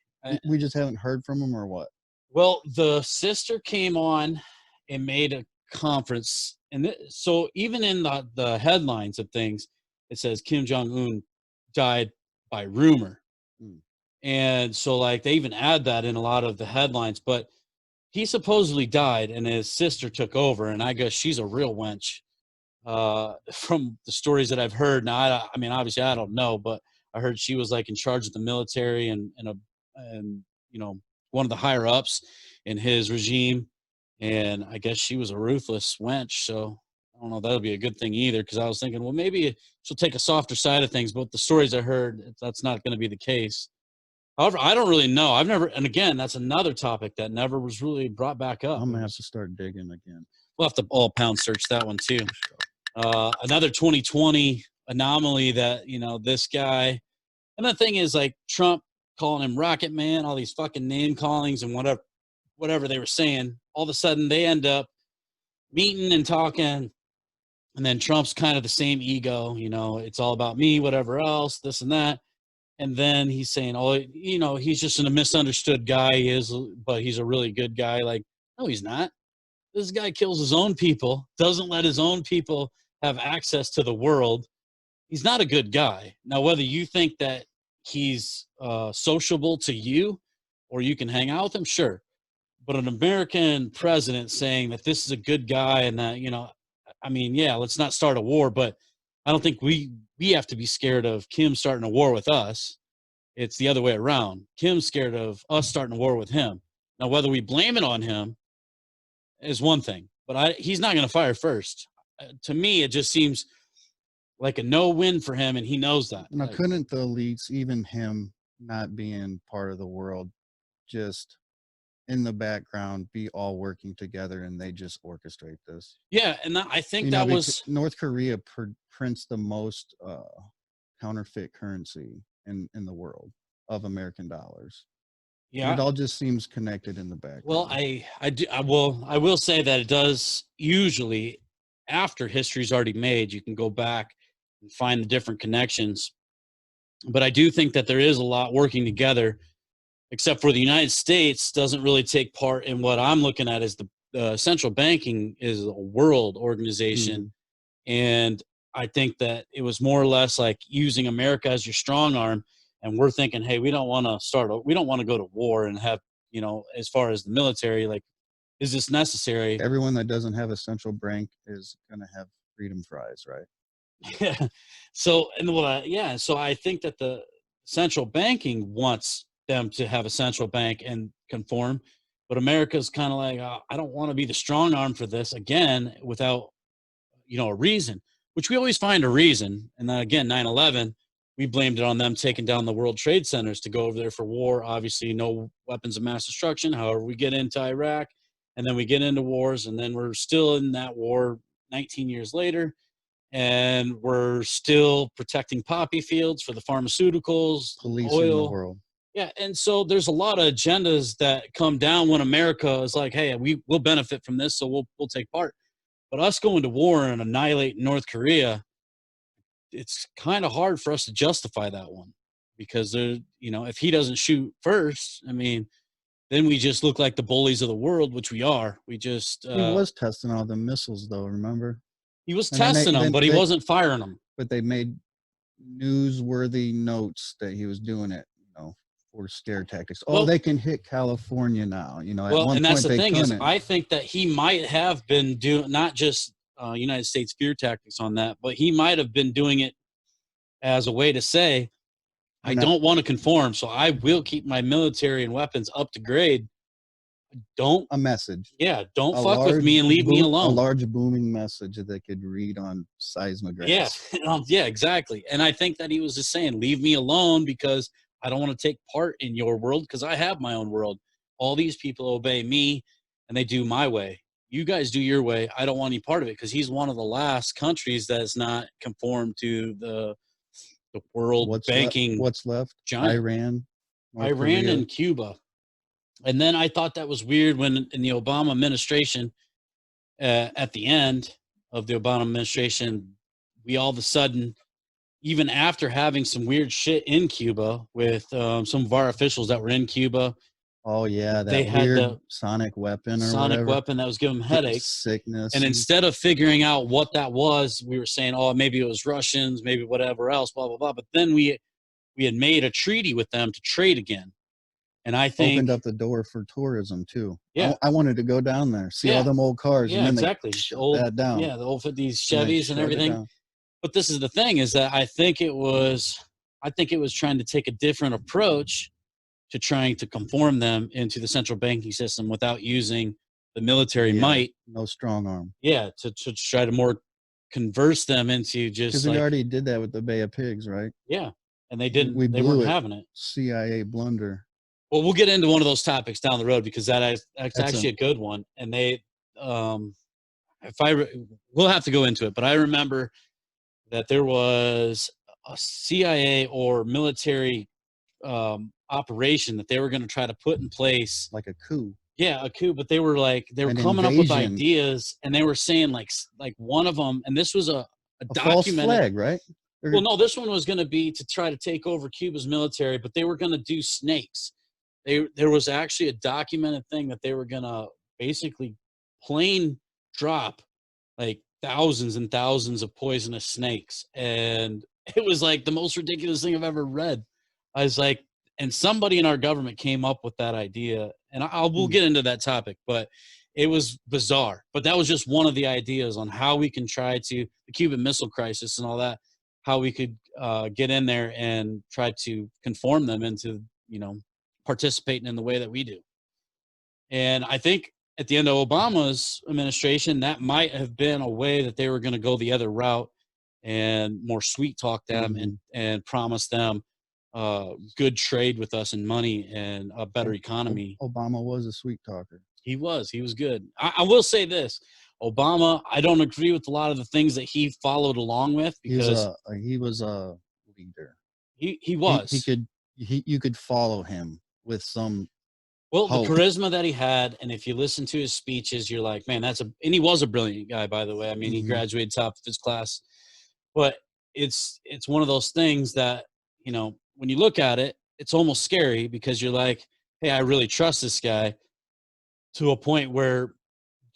We just haven't heard from him or what? Well, the sister came on and made a conference, and so even in the headlines of things, it says Kim Jong Un died by rumor, Hmm. and so like they even add that in a lot of the headlines. But he supposedly died, and his sister took over, and I guess she's a real wench. From the stories that I've heard, now I mean, obviously I don't know, but I heard she was like in charge of the military and one of the higher ups in his regime, and I guess she was a ruthless wench. So I don't know, that'll be a good thing either, because I was thinking, well, maybe she'll take a softer side of things, but the stories I heard, that's not going to be the case. However, I don't really know. I've never, and again, that's another topic that never was really brought back up. I'm gonna have to start digging again. We'll have to all pound search that one too. Another 2020 anomaly that this guy, and the thing is, like, Trump calling him Rocket Man, all these fucking name callings and whatever they were saying, all of a sudden they end up meeting and talking, and then Trump's kind of the same ego, it's all about me, whatever else, this and that. And then he's saying, oh, he's just a misunderstood guy. He is, but he's a really good guy. Like, no, he's not. This guy kills his own people, doesn't let his own people have access to the world. He's not a good guy. Now, whether you think that he's sociable to you or you can hang out with him, sure. But an American president saying that this is a good guy and that, I mean, yeah, let's not start a war, but I don't think we have to be scared of Kim starting a war with us. It's the other way around. Kim's scared of us starting a war with him. Now, whether we blame it on him is one thing, but he's not going to fire first. To me, it just seems like a no win for him, and he knows that. Now, couldn't the elites, even him not being part of the world, just in the background be all working together, and they just orchestrate this. Yeah, and I think You know, that because was North Korea prints the most counterfeit currency in the world of American dollars, and it yeah. all just seems connected in the Well, background. I will say that it does usually, after history's already made, you can go back and find the different connections. But I do think that there is a lot working together, except for the United States doesn't really take part in what I'm looking at as the central banking is a world organization. Mhm. And I think that it was more or less like using America as your strong arm. And we're thinking, hey, we don't want to go to war and have, as far as the military, like, is this necessary? Everyone that doesn't have a central bank is gonna have freedom fries, right? Yeah. So, and yeah. So I think that the central banking wants them to have a central bank and conform. But America's kind of like, I don't want to be the strong arm for this again without a reason, which we always find a reason. And then again, 9/11, we blamed it on them taking down the World Trade Centers to go over there for war. Obviously, no weapons of mass destruction. However, we get into Iraq and then we get into wars, and then we're still in that war 19 years later. And we're still protecting poppy fields for the pharmaceuticals, Policing the oil. world. Yeah, and so there's a lot of agendas that come down when America is like, "Hey, we will benefit from this, so we'll take part." But us going to war and annihilating North Korea, it's kind of hard for us to justify that one because if he doesn't shoot first, I mean, then we just look like the bullies of the world, which we are. We just He was testing all the missiles, though. Remember? he was And then testing them, but he they wasn't firing them. but they made newsworthy notes that he was doing it, for scare tactics. Oh, Well, they can hit California now. At well, one and that's point the they thing is, couldn't. I think that he might have been doing not just United States fear tactics on that, but he might have been doing it as a way to say, I And that don't want to conform, so I will keep my military and weapons up to grade. Don't a message, Yeah, don't a fuck with me large and leave me a alone. large booming message that they could read on Yeah, seismographs. yeah, exactly. And I think that he was just saying, leave me alone because I don't want to take part in your world because I have my own world. All these people obey me and they do my way. You guys do your way. I don't want any part of it because he's one of the last countries that's not conformed to the world banking What's left? giant. Iran, North Iran Korea. and Cuba. And then I thought that was weird when in the Obama administration, at the end of the Obama administration, we all of a sudden, even after having some weird shit in Cuba with some of our officials that were in Cuba, Oh yeah, they that had weird the sonic weapon or sonic whatever. weapon that was giving them headaches. And Sickness. instead of figuring out what that was, we were saying, oh, maybe it was Russians, maybe whatever else, blah, blah, blah. But then we had made a treaty with them to trade again. And I think, Opened up the door for tourism too. yeah, I wanted to go down there, see all yeah, them old cars, and yeah, then they exactly. shut that down. The old these And they Chevys and shut it everything. down. But this is the thing is that I think it was trying to take a different approach to trying to conform them into the central banking system without using the military Yeah, might. no strong arm. Yeah, to try to more converse them into Because just we like, already did that with the Bay of Pigs, right? yeah. And We they weren't blew it. having it. CIA blunder. Well, we'll get into one of those topics down the road because that's That's actually a good one. And if I, we'll have to go into it, but I remember that there was a CIA or military operation that they were going to try to put in place. like a coup. Yeah, a coup, but they were An coming up with invasion. ideas, and they were saying like one of them, and this was a false documented. flag, right? Well, no, this one was going to be to try to take over Cuba's military, but they were going to do snakes. There was actually a documented thing that they were going to basically plane drop like thousands and thousands of poisonous snakes. And it was like the most ridiculous thing I've ever read. I was like, and somebody in our government came up with that idea. And we'll get into that topic, but it was bizarre. But that was just one of the ideas on how we can try to, the Cuban Missile Crisis and all that, how we could get in there and try to conform them into, participating in the way that we do. And I think at the end of Obama's administration, that might have been a way that they were going to go the other route and more sweet talk them and promise them good trade with us in money and a better economy. Obama was a sweet talker. He was good. I will say this. Obama, I don't agree with a lot of the things that he followed along with because he was a leader. He was. You could follow him with some Well, hope. The charisma that he had, and if you listen to his speeches, you're like, man, and he was a brilliant guy, by the way. I mean, he graduated top of his class. But it's one of those things that, you know, when you look at it, it's almost scary because you're like, hey, I really trust this guy, to a point where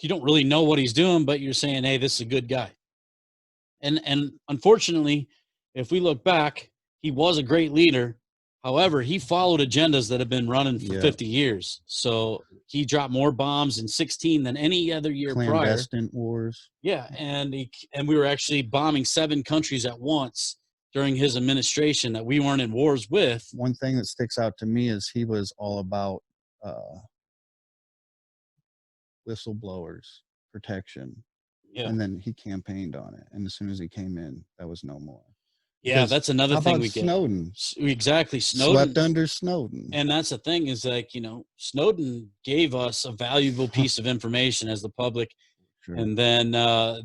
you don't really know what he's doing, but you're saying, hey, this is a good guy. And unfortunately, if we look back, he was a great leader. However, he followed agendas that have been running for 50 years. So he dropped more bombs in 16 than any other year prior. Clandestine wars. Yeah, and we were actually bombing 7 countries at once during his administration that we weren't in wars with. One thing that sticks out to me is he was all about whistleblowers protection. Yeah. And then he campaigned on it. And as soon as he came in, that was no more. Yeah, because that's another thing we get. Snowden. Exactly. Snowden. Swept under Snowden. And that's the thing is like, you know, Snowden gave us a valuable piece of information as the public. Sure. And then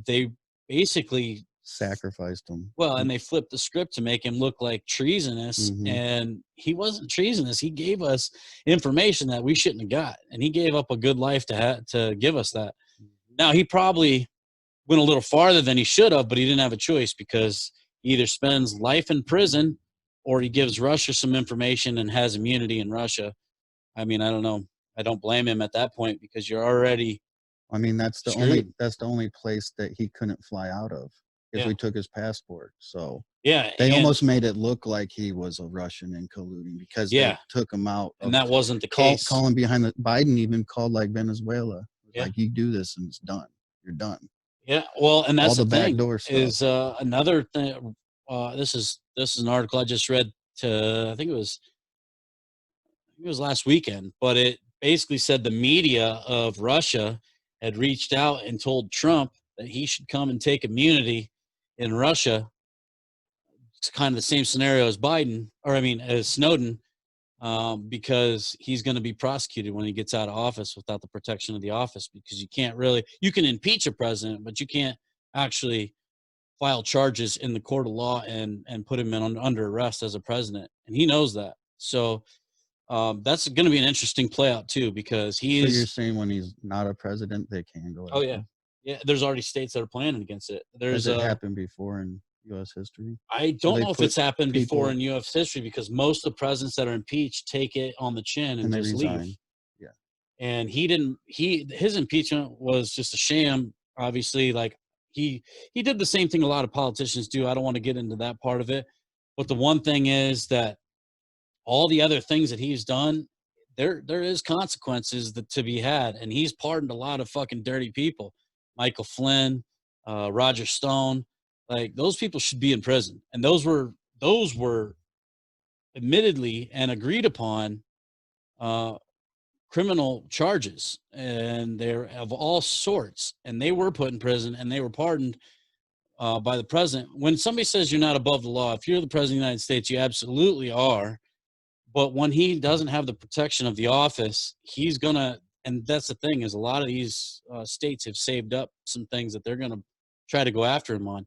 they basically sacrificed him. Well, and they flipped the script to make him look like treasonous. And he wasn't treasonous. He gave us information that we shouldn't have got. And he gave up a good life to give us that. Now, he probably went a little farther than he should have, but he didn't have a choice because he either spends life in prison or he gives Russia some information and has immunity in Russia. I mean, I don't know. I don't blame him at that point because you're already. I mean, that's the only place that he couldn't fly out of if we took his passport. So they almost made it look like he was a Russian and colluding because they took him out. And that wasn't the case. Calling behind Biden even called like Venezuela. Like, you do this and it's done. You're done. Yeah, well, and that's all the thing backdoor stuff. Is another thing. This is an article I just read. I think it was last weekend, but it basically said the media of Russia had reached out and told Trump that he should come and take immunity in Russia. It's kind of the same scenario as as Snowden, because he's going to be prosecuted when he gets out of office without the protection of the office, because you can impeach a president, but you can't actually file charges in the court of law and put him under arrest as a president. And he knows that. So that's going to be an interesting play out too, because So you're saying when he's not a president, they can go. Oh, yeah. Yeah. There's already states that are planning against it. Has it happened before in U.S. history? I don't know if it's happened before in U.S. history, because most of the presidents that are impeached take it on the chin and just leave. Yeah. And his impeachment was just a sham. Obviously, like he did the same thing a lot of politicians do. I don't want to get into that part of it. But the one thing is that all the other things that he's done, there is consequences to be had. And he's pardoned a lot of fucking dirty people. Michael Flynn, Roger Stone. Like, those people should be in prison. And those were admittedly and agreed upon criminal charges, and they're of all sorts, and they were put in prison and they were pardoned by the president. When somebody says you're not above the law, if you're the president of the United States, you absolutely are. But when he doesn't have the protection of the office, he's gonna, and that's the thing, is a lot of these states have saved up some things that they're gonna try to go after him on.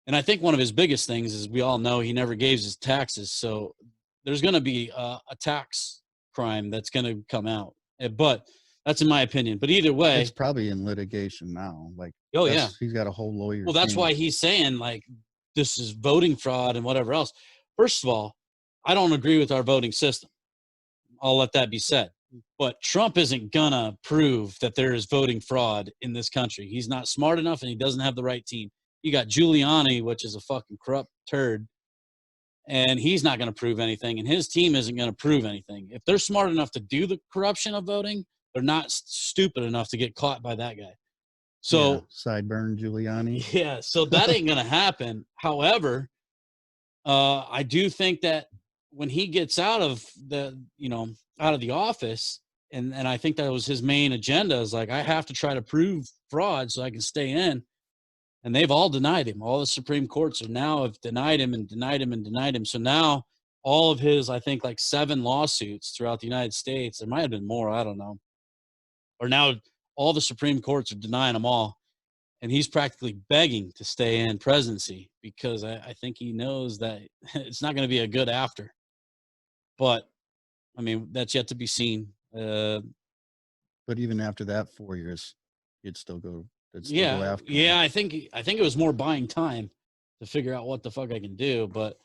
And I think one of his biggest things is, we all know he never gave his taxes. So there's going to be a tax crime that's going to come out. But that's in my opinion. But either way, it's probably in litigation now. Like, he's got a whole lawyer. Well, that's why he's saying, like, this is voting fraud and whatever else. First of all, I don't agree with our voting system. I'll let that be said. But Trump isn't going to prove that there is voting fraud in this country. He's not smart enough, and he doesn't have the right team. You got Giuliani, which is a fucking corrupt turd, and he's not going to prove anything, and his team isn't going to prove anything. If they're smart enough to do the corruption of voting, they're not stupid enough to get caught by that guy. So sideburn Giuliani. Yeah, so that ain't going to happen. However, I do think that when he gets out of the office, and I think that was his main agenda, is like, I have to try to prove fraud so I can stay in. And they've all denied him. All the Supreme Courts have denied him and denied him and denied him. So now all of his, I think, like 7 lawsuits throughout the United States, there might have been more, I don't know, or now all the Supreme Courts are denying them all. And he's practically begging to stay in presidency because I think he knows that it's not going to be a good after. But I mean, that's yet to be seen. But even after that 4 years, it'd still go. It'd still go Yeah, after him. yeah. I think it was more buying time to figure out what the fuck I can do. But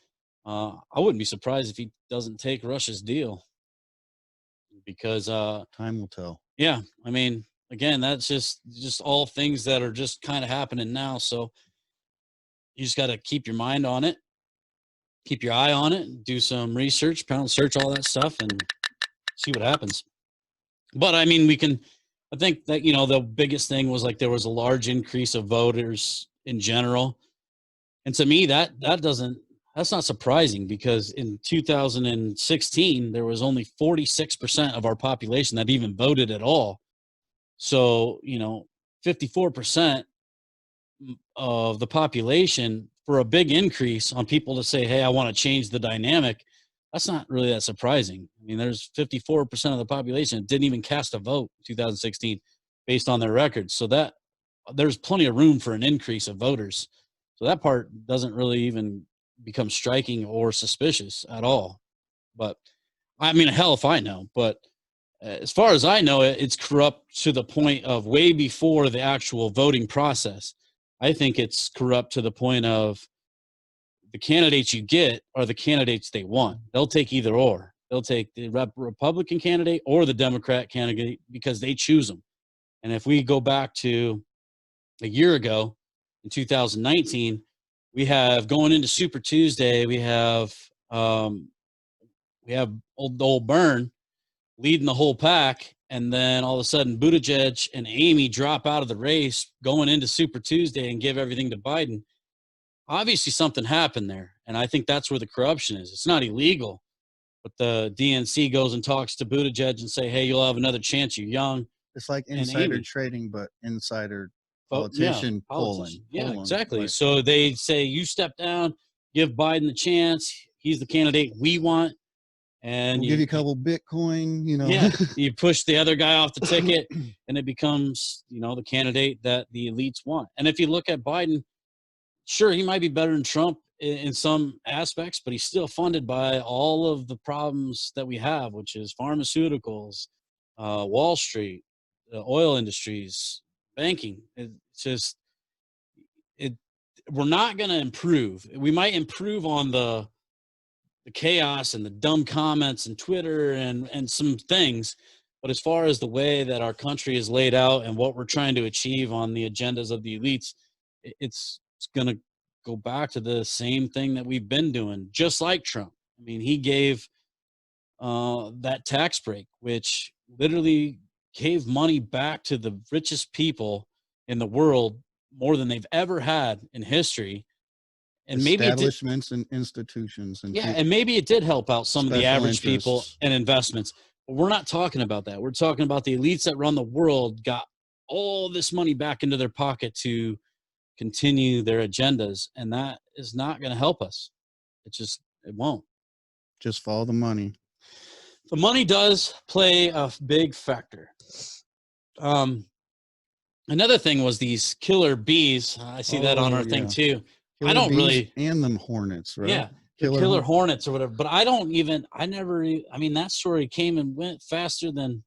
I wouldn't be surprised if he doesn't take Russia's deal because Time will tell. yeah, I mean, again, that's just all things that are just kind of happening now. So you just got to keep your mind on it, keep your eye on it, do some research, pound search, all that stuff, and see what happens. But I mean, I think that, the biggest thing was like there was a large increase of voters in general. And to me, that's not surprising because in 2016, there was only 46% of our population that even voted at all. So, 54% of the population for a big increase on people to say, hey, I want to change the dynamic. That's not really that surprising. I mean, there's 54% of the population that didn't even cast a vote in 2016 based on their records. So that there's plenty of room for an increase of voters. So that part doesn't really even become striking or suspicious at all. But I mean, hell if I know. But as far as I know, it's corrupt to the point of way before the actual voting process. I think it's corrupt to the point of the candidates you get are the candidates they want. They'll take either or. They'll take the Republican candidate or the Democrat candidate because they choose them. And if we go back to a year ago in 2019, we have going into Super Tuesday, um, we have old Byrne leading the whole pack, and then all of a sudden Buttigieg and Amy drop out of the race going into Super Tuesday and give everything to Biden. Obviously something happened there, and I think that's where the corruption is. It's not illegal, but the DNC goes and talks to Buttigieg and say, hey, you'll have another chance, you're young. It's like And insider Amy, trading, but insider yeah, politician politician. pulling. Yeah, exactly. Right. So they say, you step down, give Biden the chance. He's the candidate we want. And We'll give you a couple Bitcoin, yeah, you push the other guy off the ticket and it becomes, the candidate that the elites want. And if you look at Biden, sure, he might be better than Trump in some aspects, but he's still funded by all of the problems that we have, which is pharmaceuticals, Wall Street, the oil industries, banking. It's just, it, we're not going to improve. We might improve on the chaos and the dumb comments and Twitter and some things. But as far as the way that our country is laid out and what we're trying to achieve on the agendas of the elites, it's going to go back to the same thing that we've been doing, just like Trump. I mean, he gave that tax break, which literally gave money back to the richest people in the world more than they've ever had in history. And maybe it did, establishments and institutions and yeah, and maybe it did help out some of the special average people interests. and investments. But we're not talking about that. We're talking about the elites that run the world got all this money back into their pocket to continue their agendas, and that is not going to help us. It won't. Just follow the money. The money does play a big factor. Um, Another thing was these killer bees. I see that on Oh our thing yeah, too. I killer don't bees really, and them hornets, right? yeah, the killer Horn. hornets or whatever. But I never. I mean, that story came and went faster than.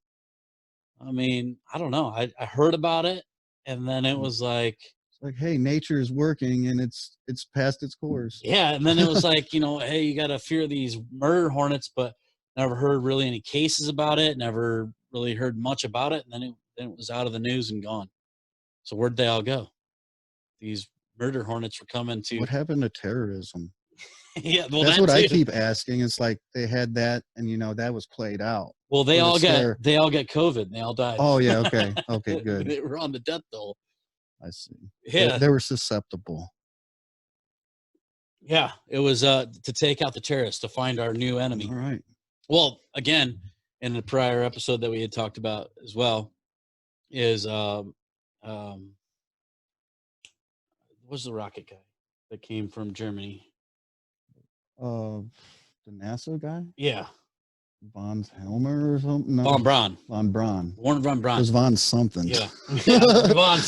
I mean, I don't know. I heard about it, and then it was like, It's like, hey, nature is working and it's past its course. yeah, and then it was like, hey, you got to fear these murder hornets, but never heard really any cases about it. Never really heard much about it, and then it was out of the news and gone. So where'd they all go? These murder hornets were coming to. What happened to terrorism? Yeah, well, That's that what I too. keep asking. It's like they had that, and that was played out Well, for the scare. they all get COVID. And they all died. Oh yeah, okay, okay, good. They were on the death toll. I see. Yeah, They were susceptible. yeah. It was to take out the terrorists, to find our new enemy. All right. Well, again, in the prior episode that we had talked about as well, is what's the rocket guy that came from Germany? Uh, The NASA guy? Yeah. Von Helmer or something? No. Von Braun. Von Braun. Warren von Braun. It was Von something. Yeah. Von,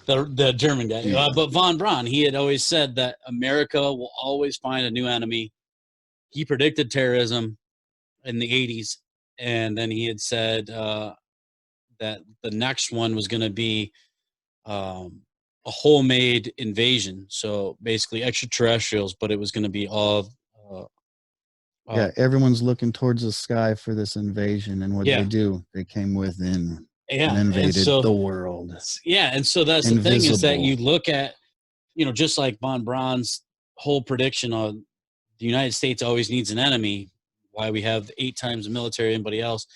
the German guy. Yeah. But von Braun, he had always said that America will always find a new enemy. He predicted terrorism in the 80s. And then he had said that the next one was going to be a homemade invasion. So basically extraterrestrials, but it was going to be all. Yeah, everyone's looking towards the sky for this invasion, and what they do, they came within and invaded the world. Yeah, and so that's the thing is that you look at, just like von Braun's whole prediction on the United States always needs an enemy, why we have 8 times the military anybody else.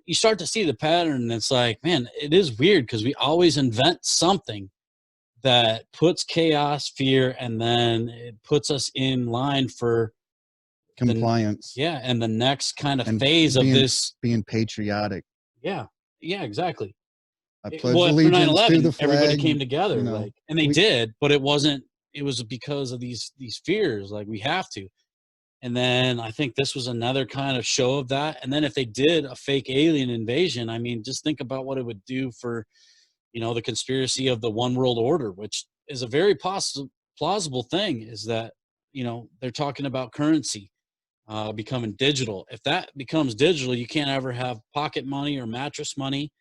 You start to see the pattern, and it's like, man, it is weird because we always invent something that puts chaos, fear, and then it puts us in line for compliance. And the next kind of phase of this being patriotic. Yeah, exactly. I pledge allegiance to the flag. Everybody came together, and they did, but it wasn't. It was because of these fears, like we have to. And then I think this was another kind of show of that. And then if they did a fake alien invasion, I mean, just think about what it would do for, the conspiracy of the one world order, which is a very plausible thing. Is that they're talking about currency becoming digital. If that becomes digital, you can't ever have pocket money or mattress money,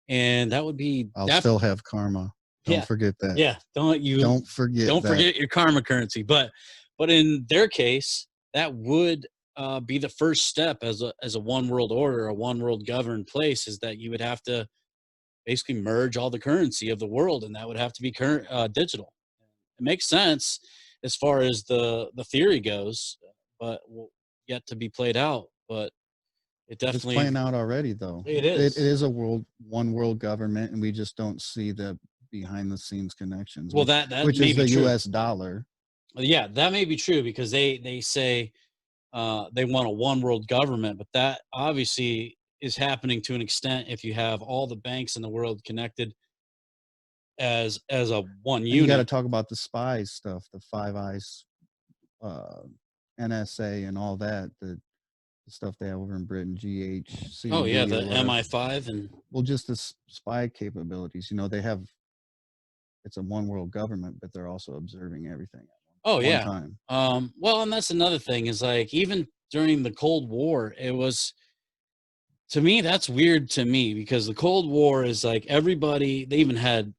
and that would be. I'll still have karma. Don't forget that. Yeah, don't forget your karma currency. But in their case, that would be the first step as a one world order, a one world governed place. Is that you would have to basically merge all the currency of the world, and that would have to be digital. It makes sense as far as the theory goes, but yet to be played out. But it definitely it's playing out already, though. It is. It is a one world government, and we just don't see the behind the scenes connections. Well, which is the U.S. dollar. Yeah, that may be true because they say they want a one world government, but that obviously is happening to an extent if you have all the banks in the world connected as a one unit. You got to talk about the spies stuff, the Five Eyes, NSA, and all that. The stuff they have over in Britain, GHC. Oh yeah, the MI5 and just the spy capabilities. They have. It's a one world government, but they're also observing everything. Oh yeah. Time. Well, and that's another thing is like even during the Cold War, it was. To me, that's weird to me because the Cold War is like everybody. They even had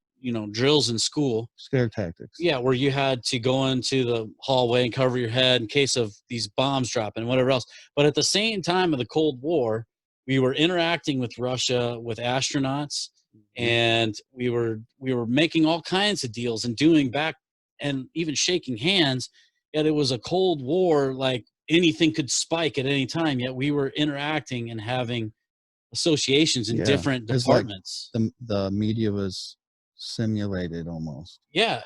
drills in school. Scare tactics. Yeah, where you had to go into the hallway and cover your head in case of these bombs dropping and whatever else. But at the same time of the Cold War, we were interacting with Russia with astronauts, and we were making all kinds of deals and doing back and even shaking hands. Yet it was a Cold War, like anything could spike at any time. Yet we were interacting and having associations in different departments. Like the media was simulated almost. Yeah.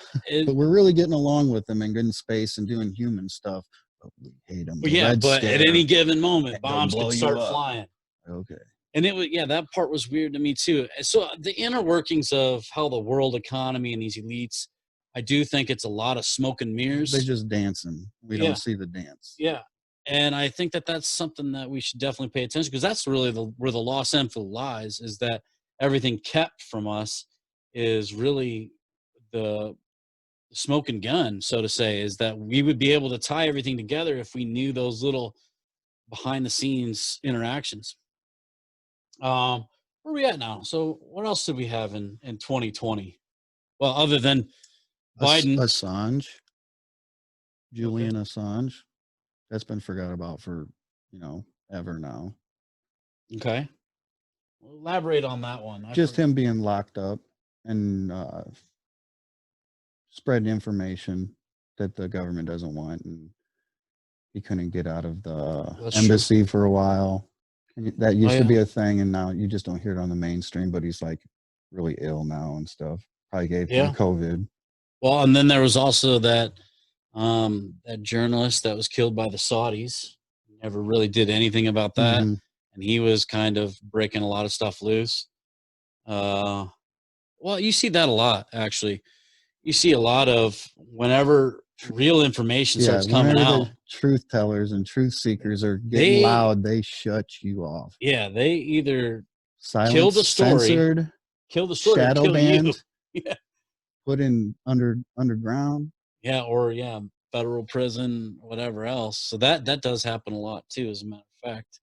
But we're really getting along with them and getting space and doing human stuff. But we hate them. But at any given moment, bombs could start flying. Okay. And it was, that part was weird to me too. So the inner workings of how the world economy and these elites, I do think it's a lot of smoke and mirrors. They're just dancing. We don't see the dance. Yeah. And I think that that's something that we should definitely pay attention because that's really where the lost eventful lies is that everything kept from us is really the smoke and gun, so to say, is that we would be able to tie everything together if we knew those little behind the scenes interactions. Where are we at now? So what else did we have in 2020? Well, other than Biden. Assange. Julian Assange. That's been forgot about for, ever now. Okay. Well, elaborate on that one. Just him being locked up and spreading information that the government doesn't want. And he couldn't get out of the embassy for a while. And that used to be a thing. And now you just don't hear it on the mainstream, but he's like really ill now and stuff. Probably gave him COVID. Well, and then there was also that journalist that was killed by the Saudis. Never really did anything about that. Mm-hmm. And he was kind of breaking a lot of stuff loose. Well, you see that a lot, actually. You see a lot of whenever real information starts coming whenever out, the truth tellers and truth seekers are getting they loud, they shut you off. yeah, they either kill Silence, the story, censored, or shadow kill you. banned, Yeah. put in underground. Yeah, or federal prison, whatever else. So that does happen a lot too, as a matter of fact.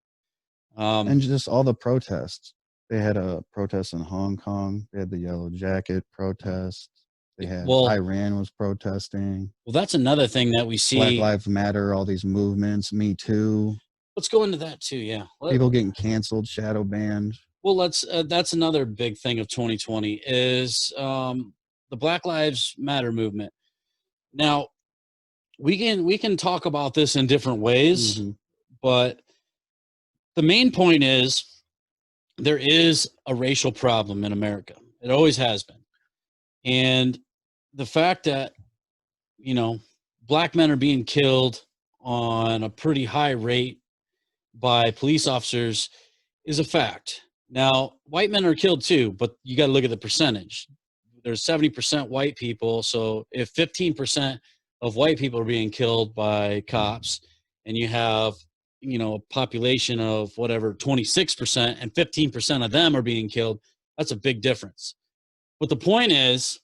And just all the protests. They had a protest in Hong Kong. They had the yellow jacket protest. They had Iran was protesting. Well, that's another thing that we see. Black Lives Matter, all these movements, Me Too. Let's go into that too. Yeah. People getting canceled, shadow banned. Well, that's another big thing of 2020 is the Black Lives Matter movement. Now, we can talk about this in different ways, but the main point is there is a racial problem in America. It always has been. And the fact that, black men are being killed on a pretty high rate by police officers is a fact. Now, white men are killed too, but you got to look at the percentage. There's 70% white people. So if 15% of white people are being killed by cops, and you have, a population of whatever, 26%, and 15% of them are being killed, that's a big difference. But the point is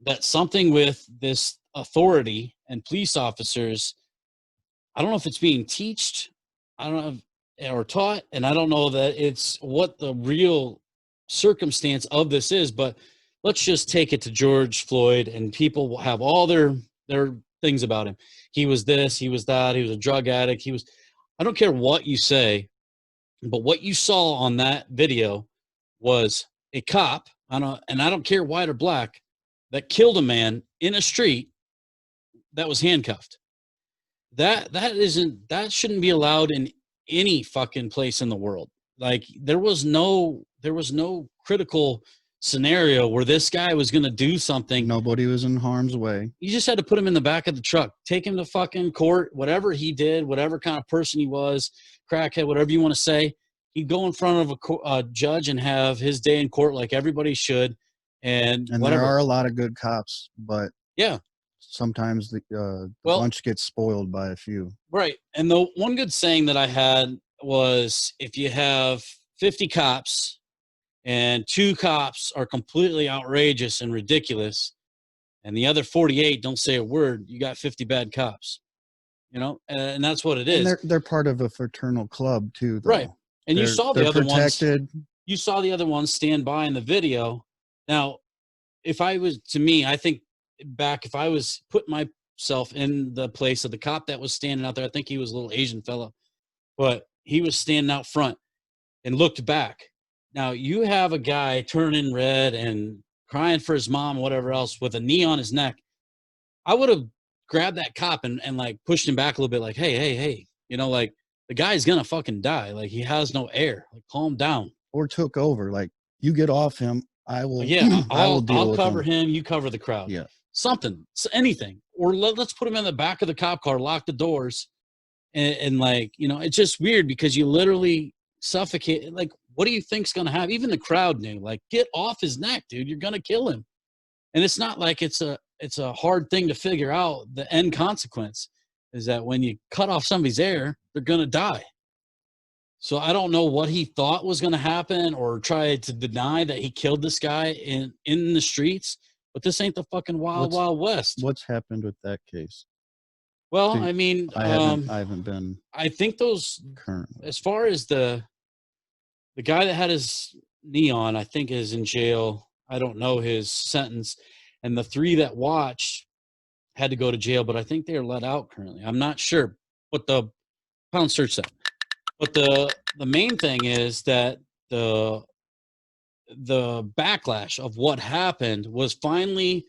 that something with this authority and police officers, I don't know if it's being taught, I don't know, or taught, and I don't know that it's what the real circumstance of this is, but let's just take it to George Floyd, and people will have all their things about him. He was this, he was that, he was a drug addict, I don't care what you say, but what you saw on that video was a cop, and I don't care white or black, that killed a man in a street that was handcuffed. That shouldn't be allowed in any fucking place in the world. Like there was no critical scenario where this guy was going to do something. Nobody was in harm's way. You just had to put him in the back of the truck, take him to fucking court, whatever he did, whatever kind of person he was, crackhead, whatever you want to say. He'd go in front of a judge and have his day in court like everybody should. And there are a lot of good cops, but yeah, sometimes the bunch gets spoiled by a few. Right. And the one good saying that I had was, if you have 50 cops and 2 cops are completely outrageous and ridiculous, and the other 48 don't say a word, you got 50 bad cops. And that's what it is. And they're part of a fraternal club too, though. Right. And you saw the other protected. You saw the other ones stand by in the video. Now, I think back, if I was put myself in the place of the cop that was standing out there, I think he was a little Asian fellow, but he was standing out front and looked back. Now you have a guy turning red and crying for his mom, whatever else, with a knee on his neck. I would have grabbed that cop and like pushed him back a little bit, like, hey, like the guy's gonna fucking die. Like he has no air. Like calm down. Or took over. Like you get off him, I will. Yeah, I'll cover him. You cover the crowd. Yeah, something, anything. Or let's put him in the back of the cop car, lock the doors, and like it's just weird because you literally suffocate. Like, what do you think's gonna happen? Even the crowd knew. Like, get off his neck, dude. You're gonna kill him. And it's not like it's a hard thing to figure out. The end consequence is that when you cut off somebody's air, they're gonna die. So I don't know what he thought was going to happen or try to deny that he killed this guy in the streets, but this ain't the fucking wild west. What's happened with that case? Well, I mean, I haven't been. I think those currently, as far as the guy that had his knee on, I think is in jail. I don't know his sentence, and the 3 that watched had to go to jail, but I think they are let out currently. I'm not sure, but the pound search that. But the main thing is that the backlash of what happened was finally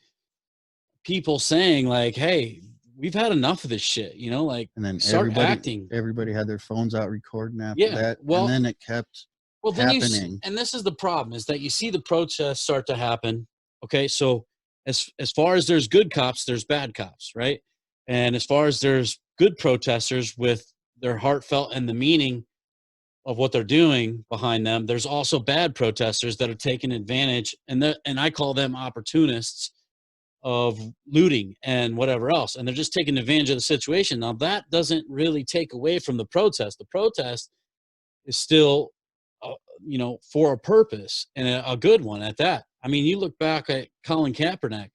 people saying like, "Hey, we've had enough of this shit," like, and then start acting. Everybody had their phones out recording after that. Well, and then it kept happening. And this is the problem, is that you see the protests start to happen. Okay, so as far as there's good cops, there's bad cops, right? And as far as there's good protesters with their heartfelt and the meaning of what they're doing behind them, there's also bad protesters that are taking advantage, and I call them opportunists of looting and whatever else, and they're just taking advantage of the situation. Now that doesn't really take away from the protest. The protest is still, uh, for a purpose, and a good one at that. I mean, you look back at Colin Kaepernick.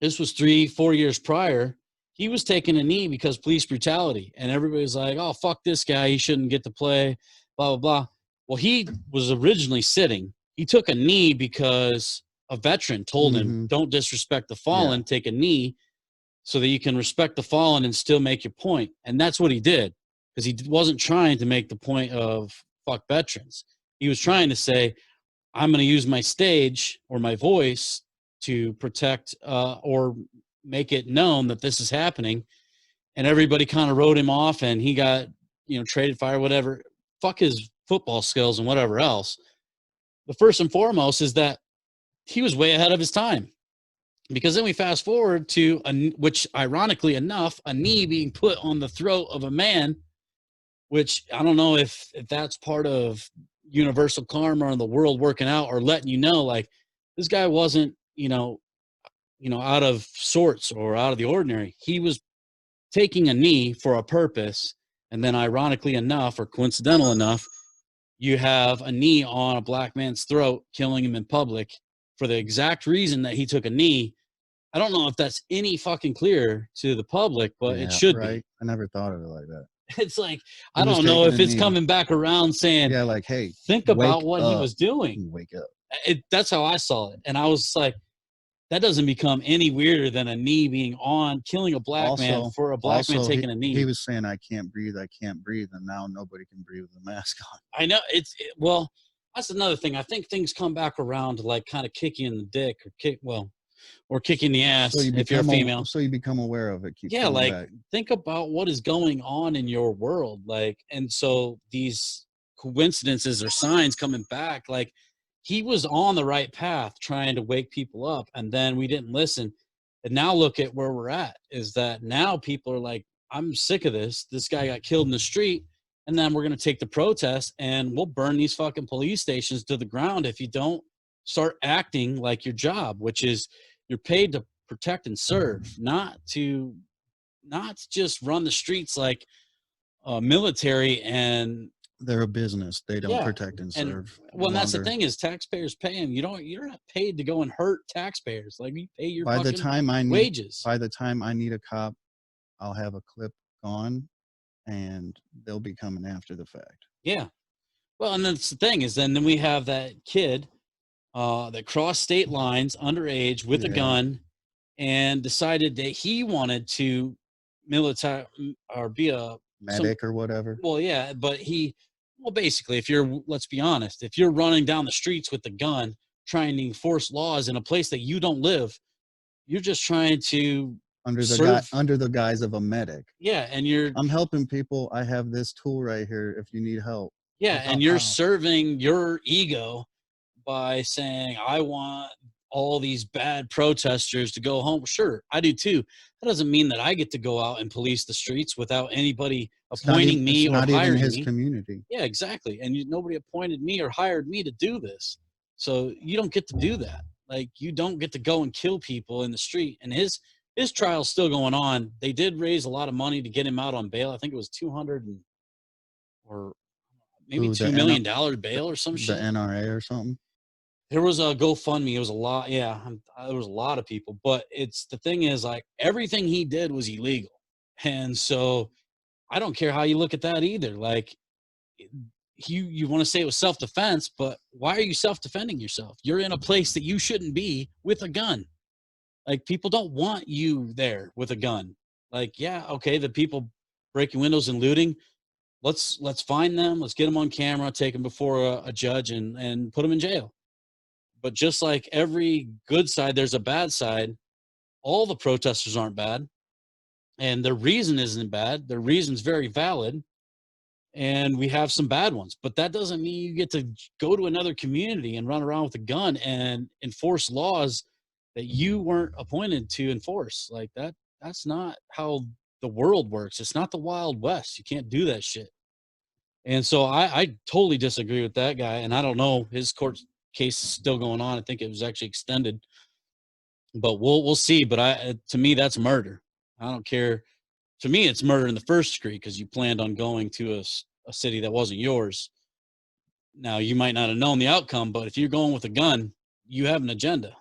This was 3, 4 years prior. He was taking a knee because police brutality, and everybody's like, "Oh, fuck this guy. He shouldn't get to play." Blah blah blah. Well, he was originally sitting. He took a knee because a veteran told him, Mm-hmm. "Don't disrespect the fallen. Take a knee so that you can respect the fallen and still make your point." And that's what he did, because he wasn't trying to make the point of fuck veterans. He was trying to say, I'm going to use my stage or my voice to protect, or make it known that this is happening. And everybody kind of wrote him off, and he got, traded, fire, whatever. Fuck his football skills and whatever else. The first and foremost is that he was way ahead of his time, because then we fast forward to which, ironically enough, a knee being put on the throat of a man, which I don't know if that's part of universal karma or the world working out, or letting you know, like, this guy wasn't, out of sorts or out of the ordinary. He was taking a knee for a purpose. And then, ironically enough, or coincidental enough, you have a knee on a black man's throat, killing him in public for the exact reason that he took a knee. I don't know if that's any fucking clear to the public, but it should be. I never thought of it like that. It's like, He I was don't know taking if a it's knee. coming back around saying, Yeah, like, hey, think about what he was doing. Wake up. That's how I saw it. And I was like, that doesn't become any weirder than a knee being on, killing a black man for a black man taking a knee. He was saying, I can't breathe, and now nobody can breathe with a mask on. I know. Well, that's another thing. I think things come back around to, like, kind of kick you in the dick, or kick you in the ass, so if you're a female. So you become aware of it. Like, back. Think about what is going on in your world. Like, and so these coincidences or signs coming back, like, he was on the right path trying to wake people up, and then we didn't listen. And now look at where we're at, is that now people are like, I'm sick of this. This guy got killed in the street, and then we're going to take the protest and we'll burn these fucking police stations to the ground if you don't start acting like your job, which is, you're paid to protect and serve, not to just run the streets like military. And they're a business. They don't protect and serve. Well, that's the thing, is taxpayers pay them. You're not paid to go and hurt taxpayers. Like, you pay your wages. By the time I need a cop, I'll have a clip gone, and they'll be coming after the fact. Yeah. Well, and that's the thing, is then we have that kid that crossed state lines underage with a gun, and decided that he wanted to military or be a medic or whatever. Well, yeah, but basically, let's be honest, if you're running down the streets with a gun, trying to enforce laws in a place that you don't live, you're just trying to under the guise of a medic. Yeah, and I'm helping people. I have this tool right here if you need help. Yeah, and you're serving your ego by saying, I want all these bad protesters to go home. Sure, I do too. That doesn't mean that I get to go out and police the streets without anybody appointing me or hiring me. Not even his community. Yeah, exactly. And nobody appointed me or hired me to do this. So you don't get to do that. Like, you don't get to go and kill people in the street. And his trial's still going on. They did raise a lot of money to get him out on bail. I think it was $200 or maybe $2 million bail or some shit. The NRA or something. There was a GoFundMe. It was a lot. Yeah, there was a lot of people. But the thing is, like, everything he did was illegal. And so I don't care how you look at that either. Like, you want to say it was self-defense, but why are you self-defending yourself? You're in a place that you shouldn't be with a gun. Like, people don't want you there with a gun. Like, yeah, okay, the people breaking windows and looting, let's find them. Let's get them on camera, take them before a judge, and put them in jail. But just like every good side, there's a bad side. All the protesters aren't bad, and their reason isn't bad. Their reason's very valid, and we have some bad ones. But that doesn't mean you get to go to another community and run around with a gun and enforce laws that you weren't appointed to enforce. Like, that's not how the world works. It's not the Wild West. You can't do that shit. And so I totally disagree with that guy, and I don't know, his court case is still going on. I think it was actually extended. but we'll see. But to me, that's murder. I don't care. To me, it's murder in the first degree because you planned on going to a city that wasn't yours. Now, you might not have known the outcome, but if you're going with a gun, you have an agenda.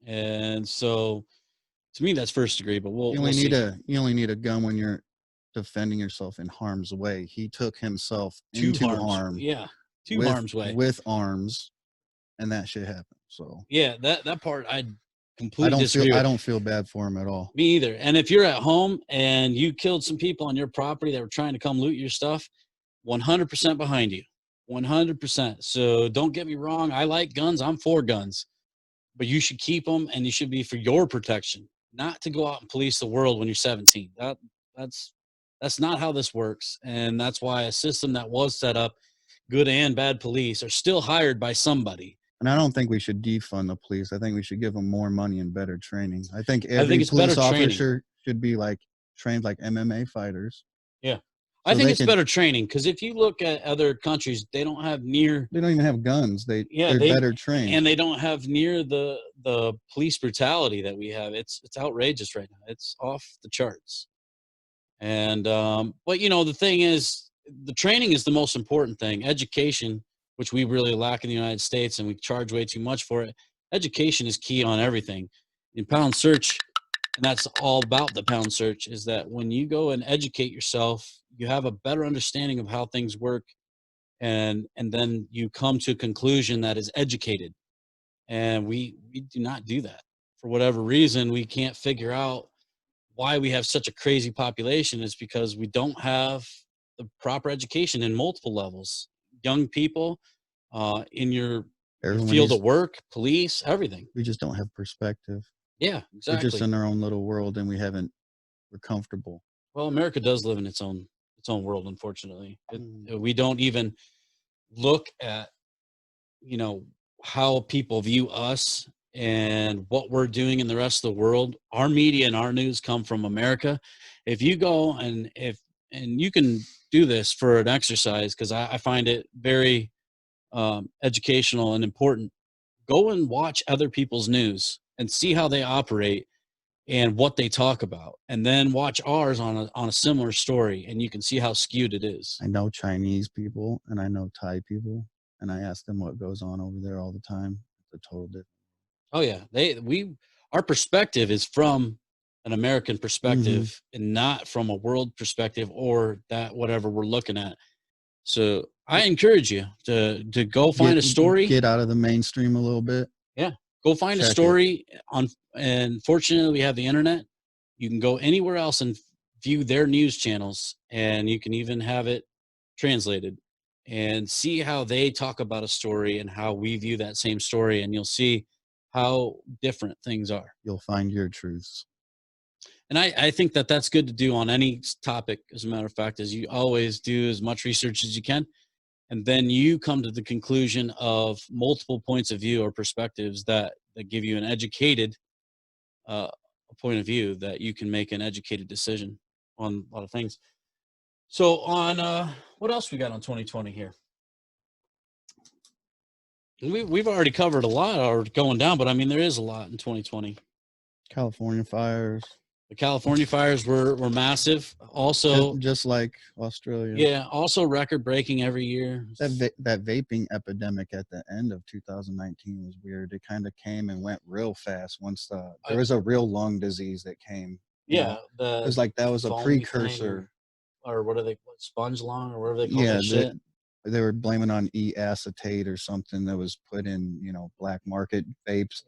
And so to me, that's first degree, but we'll see. You only need a gun when you're defending yourself in harm's way. He took himself Two into harms, harm yeah, two harms way. with arms, and that shit happened. So Yeah, that part I completely disagree I with. don't feel bad for him at all. Me either. And if you're at home and you killed some people on your property that were trying to come loot your stuff, 100% behind you. 100%. So don't get me wrong. I like guns. I'm for guns, but you should keep them and you should be for your protection, not to go out and police the world when you're 17. That's that's not how this works. And that's why a system that was set up, good and bad police are still hired by somebody. And I don't think we should defund the police. I think we should give them more money and better training. I think I think every it's better police training. officer should be like trained like MMA fighters. Yeah. I So think they it's could, better training because if you look at other countries, they don't have near, they don't even have guns. yeah, They're better trained. and they don't have near the police brutality that we have. It's outrageous right now. It's off the charts. And but you know, the thing is, the training is the most important thing. Education, which we really lack in the United States, and we charge way too much for it. Education is key on everything. In Pound Search, and that's all about the Pound Search, is that when you go and educate yourself, you have a better understanding of how things work, and then you come to a conclusion that is educated. And we do not do that for whatever reason. We can't figure out why we have such a crazy population. Is because we don't have the proper education in multiple levels. Young people, in your Everyone field needs, of work, police, everything. we just don't have perspective. Yeah, We're just exactly. in our own little world and we're comfortable. Well, America does live in its own world, unfortunately. Mm. We don't even look at, you know, how people view us and what we're doing in the rest of the world. Our media and our news come from America. If you go and you can do this for an exercise, because I find it very educational and important. Go and watch other people's news and see how they operate and what they talk about, and then watch ours on a similar story, and you can see how skewed it is. I know Chinese people and I know Thai people, and I ask them what goes on over there all the time. It's a total different. Oh yeah, our perspective is from an American perspective and not from a world perspective or that whatever we're looking at. So I encourage you to go find a story. Get out of the mainstream a little bit. Yeah, go find a Check it. story on. And fortunately, we have the internet. You can go anywhere else and view their news channels, and you can even have it translated and see how they talk about a story and how we view that same story, and you'll see how different things are. You'll find your truths. And I think that that's good to do on any topic. As a matter of fact, is you always do as much research as you can, and then you come to the conclusion of multiple points of view or perspectives that give you an educated point of view, that you can make an educated decision on a lot of things. So on what else we got on 2020 here? We've already covered a lot or going down, but I mean there is a lot in 2020. California fires. The California fires were massive. Also, just like Australia. Yeah, also record breaking every year. That vaping epidemic at the end of 2019 was weird. It kind of came and went real fast once there was a real lung disease that came. Yeah, it was like that was a precursor. Or what are they, sponge lung or whatever they call that shit? They were blaming on e-acetate or something that was put in, black market vapes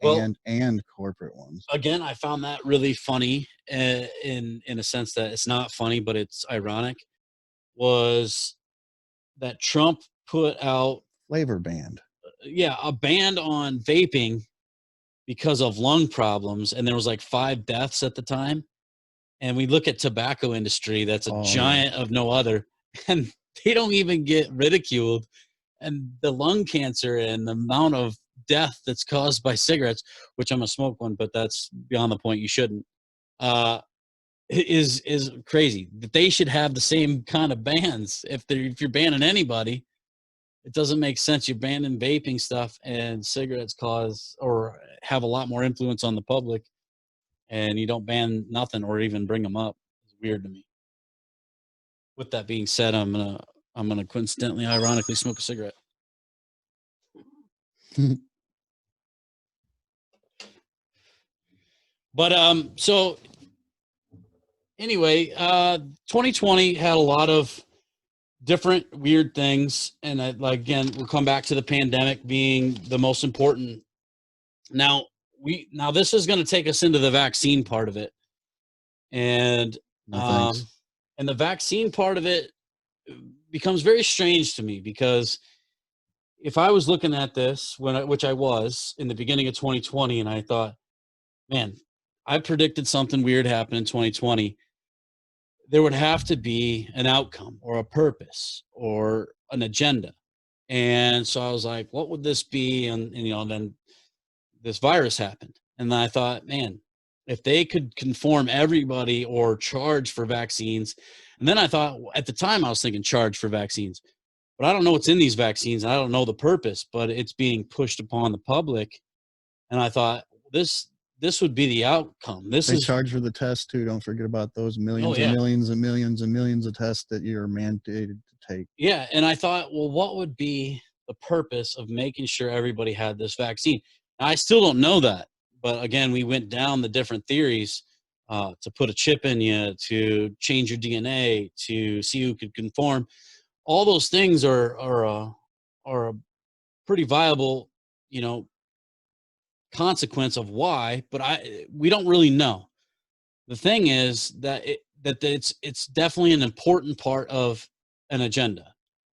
and corporate ones. Again, I found that really funny in a sense that it's not funny, but it's ironic, was that Trump put out flavor band. A ban on vaping because of lung problems. And there was like 5 deaths at the time. And we look at tobacco industry, that's a giant of no other. And they don't even get ridiculed. And the lung cancer and the amount of death that's caused by cigarettes, which I'm a smoke one, but that's beyond the point. You shouldn't, is crazy. That they should have the same kind of bans. If you're banning anybody, it doesn't make sense. You're banning vaping stuff, and cigarettes cause or have a lot more influence on the public, and you don't ban nothing or even bring them up. It's weird to me. With that being said, I'm gonna coincidentally, ironically, smoke a cigarette. But so anyway, 2020 had a lot of different weird things, and like again, we'll come back to the pandemic being the most important. Now this is going to take us into the vaccine part of it, and No thanks. and the vaccine part of it becomes very strange to me because if I was looking at this which I was in the beginning of 2020, and I thought, man, I predicted something weird happened in 2020. There would have to be an outcome or a purpose or an agenda. And so I was like, what would this be? And then this virus happened. And then I thought, man, if they could conform everybody or charge for vaccines. And then I thought, at the time, I was thinking charge for vaccines, but I don't know what's in these vaccines. And I don't know the purpose, but it's being pushed upon the public. And I thought, this would be the outcome. They charge for the tests too. Don't forget about those millions and millions and millions and millions of tests that you're mandated to take. Yeah. And I thought, well, what would be the purpose of making sure everybody had this vaccine? Now, I still don't know that. But again, we went down the different theories to put a chip in you, to change your DNA, to see who could conform. All those things are a pretty viable, consequence of why, but we don't really know. The thing is that it's definitely an important part of an agenda.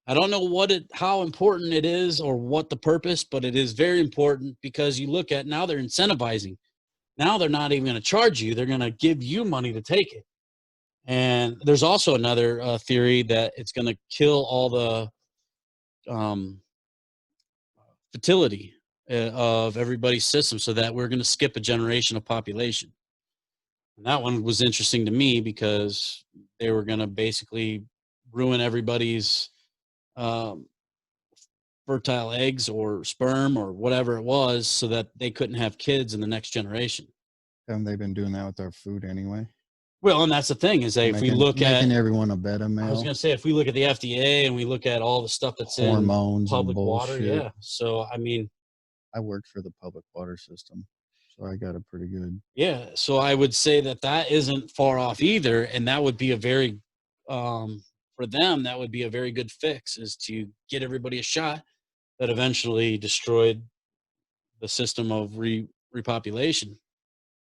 I don't know how important it is or what the purpose, but it is very important because you look at now they're incentivizing. Now they're not even going to charge you; they're going to give you money to take it. And there's also another theory that it's going to kill all the fertility of everybody's system, so that we're going to skip a generation of population. And that one was interesting to me because they were going to basically ruin everybody's fertile eggs or sperm or whatever it was so that they couldn't have kids in the next generation. Haven't they been doing that with our food anyway? Well, and that's the thing is that if we look at making everyone a beta male. I was going to say, if we look at the FDA and we look at all the stuff that's hormones in public and water, yeah. So, I mean, I worked for the public water system, so I got it pretty good. Yeah. So I would say that isn't far off either. And that would be a very, for them, that would be a very good fix, is to get everybody a shot that eventually destroyed the system of repopulation,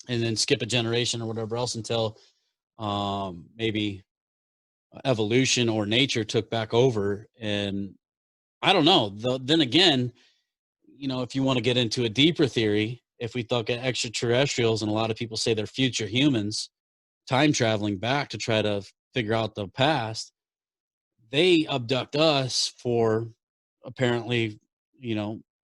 and then skip a generation or whatever else until maybe evolution or nature took back over. And I don't know. Then again, if you want to get into a deeper theory, if we look at extraterrestrials, and a lot of people say they're future humans, time traveling back to try to figure out the past, they abduct us for apparently,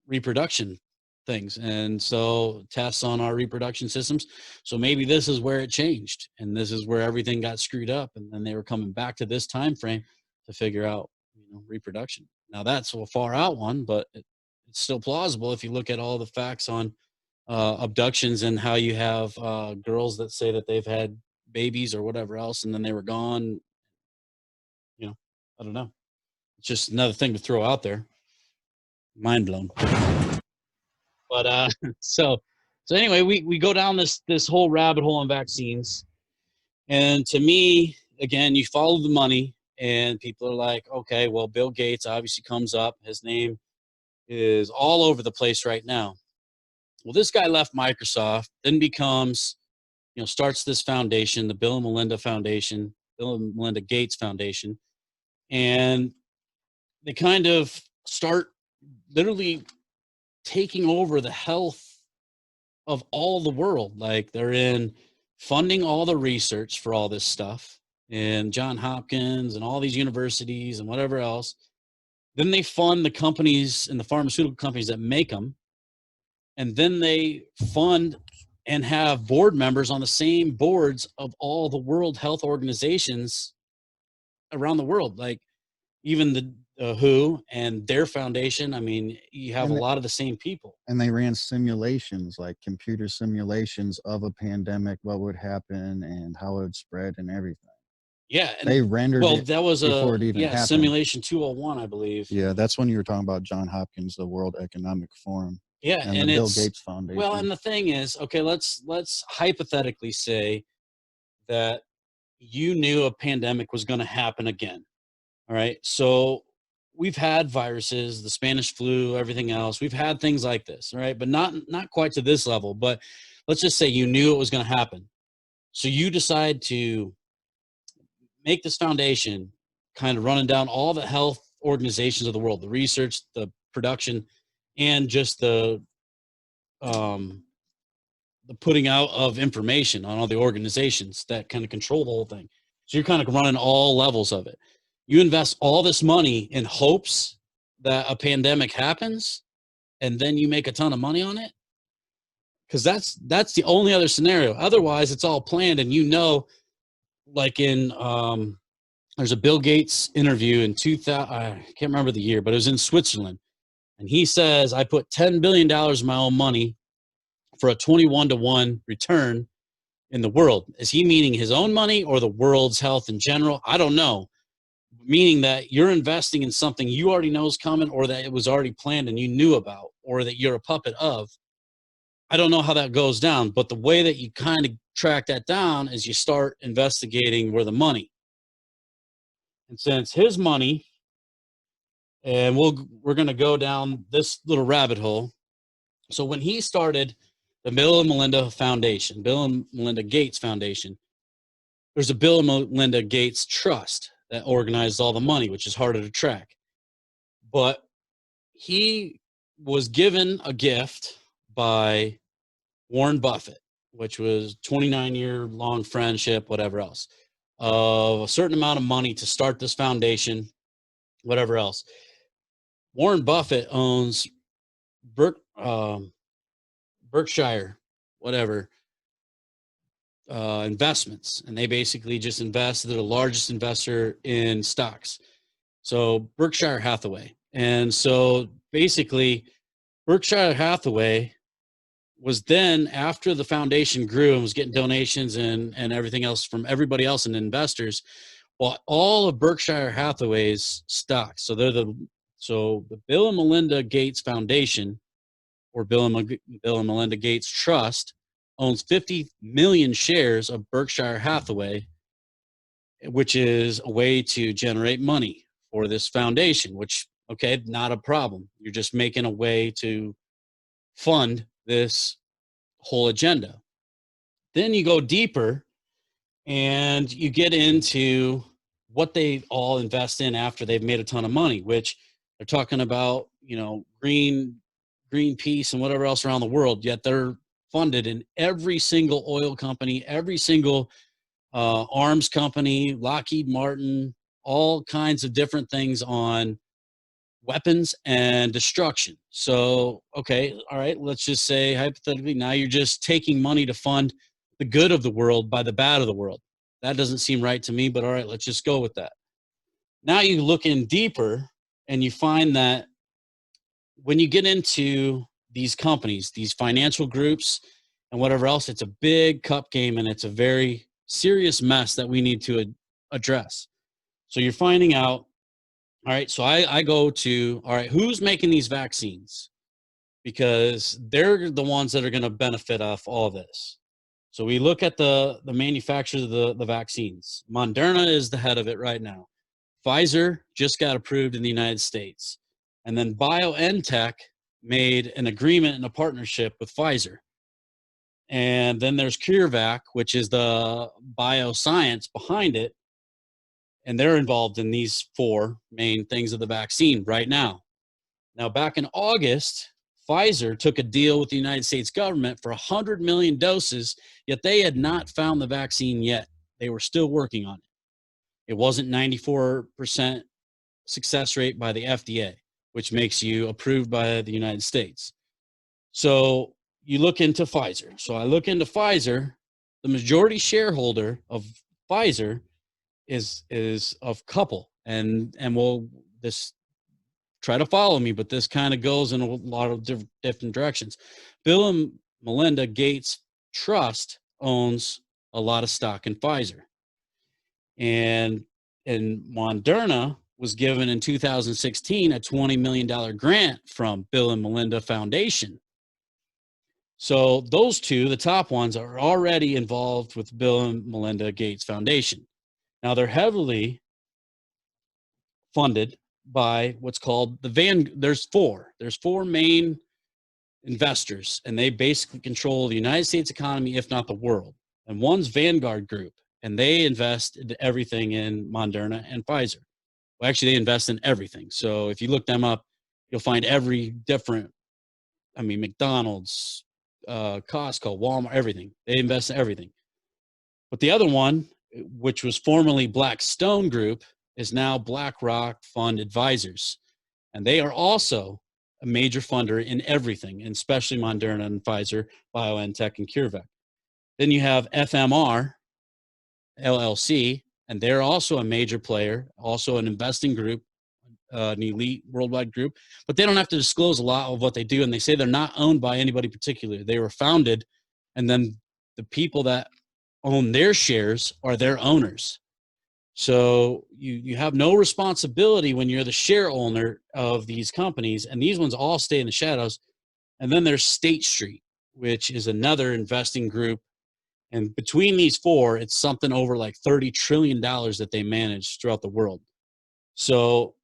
reproduction things. And so tests on our reproduction systems. So maybe this is where it changed, and this is where everything got screwed up. And then they were coming back to this time frame to figure out, reproduction. Now that's a far out one, but it's still plausible if you look at all the facts on abductions and how you have girls that say that they've had babies or whatever else, and then they were gone. I don't know. It's just another thing to throw out there. Mind blown. But so anyway, we go down this whole rabbit hole on vaccines, and to me, again, you follow the money, and people are like, okay, well, Bill Gates obviously comes up. His name is all over the place right now. Well, this guy left Microsoft, then becomes, starts this foundation, the Bill and Melinda Foundation, Bill and Melinda Gates Foundation, and they kind of start literally taking over the health of all the world. Like, they're in funding all the research for all this stuff, and John Hopkins and all these universities and whatever else. Then they fund the companies and the pharmaceutical companies that make them. And then they fund and have board members on the same boards of all the World Health Organizations around the world. Like, even the WHO and their foundation. I mean, you have And a lot of the same people. And they ran simulations, like computer simulations of a pandemic, what would happen and how it would spread and everything. Yeah, They and rendered well, it that was before it even happened. simulation 201, I believe. Yeah, that's when you were talking about John Hopkins, the World Economic Forum, Yeah, and the and Bill it's Gates Foundation. well, and the thing is, okay, let's hypothetically say that you knew a pandemic was going to happen again. All right. So we've had viruses, the Spanish flu, everything else. We've had things like this. All right. But not quite to this level. But let's just say you knew it was going to happen. So you decide to make this foundation, kind of running down all the health organizations of the world, the research, the production, and just um the putting out of information on all the organizations that kind of control the whole thing. So you're kind of running all levels of it. You invest all this money in hopes that a pandemic happens, and then you make a ton of money on it. Because that's the only other scenario. Otherwise, it's all planned, and like in there's a Bill Gates interview in 2000. I can't remember the year, but it was in Switzerland, and he says, "I put $10 billion of my own money for a 21-to-1 return in the world." Is he meaning his own money or the world's health in general? I don't know. Meaning that you're investing in something you already know is coming, or that it was already planned and you knew about, or that you're a puppet of. I don't know how that goes down, but the way that you kind of track that down is you start investigating where the money. And since his money, and we're going to go down this little rabbit hole. So when he started the Bill and Melinda Foundation, Bill and Melinda Gates Foundation, there's a Bill and Melinda Gates Trust that organizes all the money, which is harder to track. But he was given a gift by Warren Buffett, which was 29-year-long friendship, whatever else, of a certain amount of money to start this foundation, whatever else. Warren Buffett owns Berkshire, whatever, investments, and they basically just invest. They're the largest investor in stocks. So Berkshire Hathaway. And so basically, Berkshire Hathaway was then, after the foundation grew and was getting donations and everything else from everybody else and investors, well, all of Berkshire Hathaway's stocks. So the Bill and Melinda Gates Foundation, or Bill and Melinda Gates Trust, owns 50 million shares of Berkshire Hathaway, which is a way to generate money for this foundation, which, okay, not a problem. You're just making a way to fund this whole agenda. Then you go deeper and you get into what they all invest in after they've made a ton of money, which they're talking about, Greenpeace and whatever else around the world, yet they're funded in every single oil company, every single arms company, Lockheed Martin, all kinds of different things on weapons and destruction. So, okay, all right, let's just say hypothetically, now you're just taking money to fund the good of the world by the bad of the world. That doesn't seem right to me, but all right, let's just go with that. Now you look in deeper and you find that when you get into these companies, these financial groups, and whatever else, it's a big cup game, and it's a very serious mess that we need to address. So you're finding out, all right, so I go to, all right, who's making these vaccines? Because they're the ones that are going to benefit off all of this. So we look at the manufacturers of the vaccines. Moderna is the head of it right now. Pfizer just got approved in the United States. And then BioNTech made an agreement and a partnership with Pfizer. And then there's CureVac, which is the bioscience behind it. And they're involved in these four main things of the vaccine right now. Now, back in August, Pfizer took a deal with the United States government for 100 million doses, yet they had not found the vaccine yet. They were still working on it. It wasn't 94% success rate by the FDA, which makes you approved by the United States. So you look into Pfizer. So I look into Pfizer. The majority shareholder of Pfizer is of couple, and this try to follow me, but this kind of goes in a lot of different directions. Bill and Melinda Gates Trust owns a lot of stock in Pfizer. And Moderna was given in 2016 a $20 million grant from Bill and Melinda Foundation. So those two, the top ones, are already involved with Bill and Melinda Gates Foundation. Now they're heavily funded by what's called there's four main investors, and they basically control the United States economy, if not the world. And one's Vanguard Group, and they invest in everything in Moderna and Pfizer. Well, actually, they invest in everything. So if you look them up, you'll find every different, McDonald's, Costco, Walmart, everything. They invest in everything. But the other one, which was formerly Blackstone Group, is now BlackRock Fund Advisors. And they are also a major funder in everything, and especially Moderna and Pfizer, BioNTech, and CureVac. Then you have FMR, LLC, and they're also a major player, also an investing group, an elite worldwide group, but they don't have to disclose a lot of what they do, and they say they're not owned by anybody particular. They were founded, and then the people that own their shares are their owners. So you have no responsibility when you're the share owner of these companies, and these ones all stay in the shadows. And then there's State Street, which is another investing group. And between these four, it's something over like $30 trillion that they manage throughout the world. So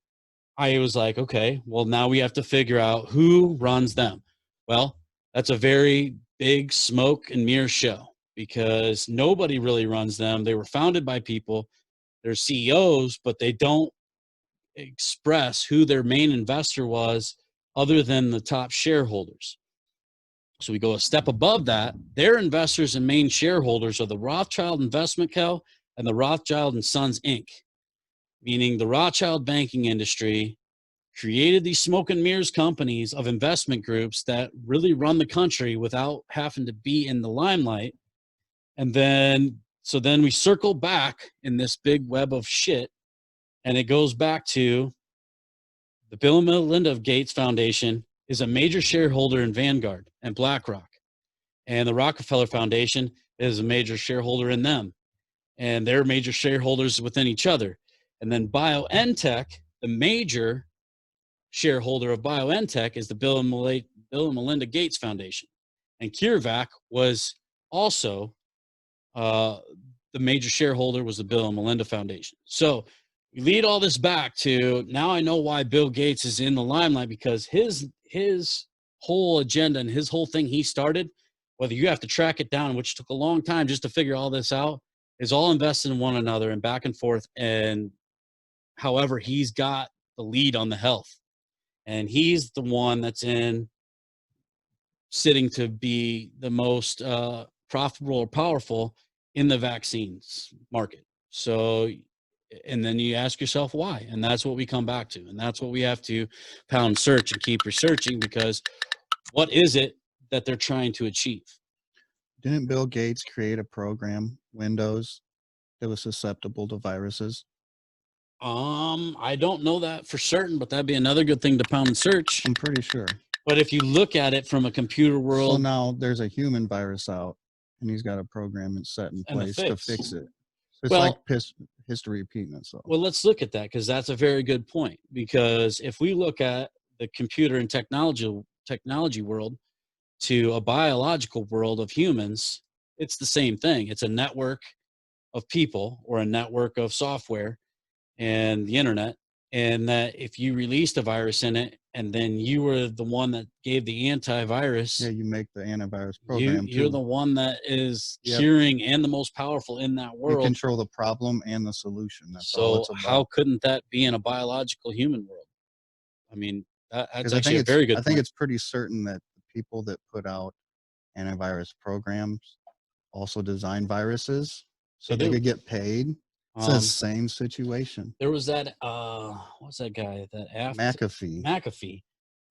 I was like, okay, well, now we have to figure out who runs them. Well, that's a very big smoke and mirror show because nobody really runs them. They were founded by people. They're CEOs, but they don't express who their main investor was other than the top shareholders. So we go a step above that. Their investors and main shareholders are the Rothschild Investment Co. and the Rothschild and Sons Inc., meaning the Rothschild banking industry created these smoke and mirrors companies of investment groups that really run the country without having to be in the limelight. And then we circle back in this big web of shit, and it goes back to the Bill and Melinda Gates Foundation is a major shareholder in Vanguard and BlackRock. And the Rockefeller Foundation is a major shareholder in them. And they're major shareholders within each other. And then BioNTech, the major shareholder of BioNTech, is the Bill and Melinda Gates Foundation. And CureVac was also the major shareholder was the Bill and Melinda Foundation. So we lead all this back to now I know why Bill Gates is in the limelight, because his whole agenda and his whole thing he started, whether you have to track it down, which took a long time just to figure all this out, is all invested in one another and back and forth. And however, he's got the lead on the health, and he's the one that's sitting to be the most profitable or powerful in the vaccines market. So, and then you ask yourself why, and that's what we come back to, and that's what we have to pound search and keep researching, because what is it that they're trying to achieve? Didn't Bill Gates create a program, Windows, that was susceptible to viruses? I don't know that for certain, but that'd be another good thing to pound and search. I'm pretty sure. But if you look at it from a computer world, so now there's a human virus out, and he's got a program set in place to fix it. It's like history repeating itself. Well, let's look at that, because that's a very good point. Because if we look at the computer and technology world to a biological world of humans, it's the same thing. It's a network of people or a network of software and the internet. And that if you released a virus in it, and then you were the one that gave the antivirus. Yeah, you make the antivirus program. You're the one that is curing and the most powerful in that world. You control the problem and the solution. That's so all it's about. How couldn't that be in a biological human world? I mean, that's actually a very good I think it's pretty certain that the people that put out antivirus programs also design viruses so they could get paid. It's the same situation. There was that what's that guy that McAfee.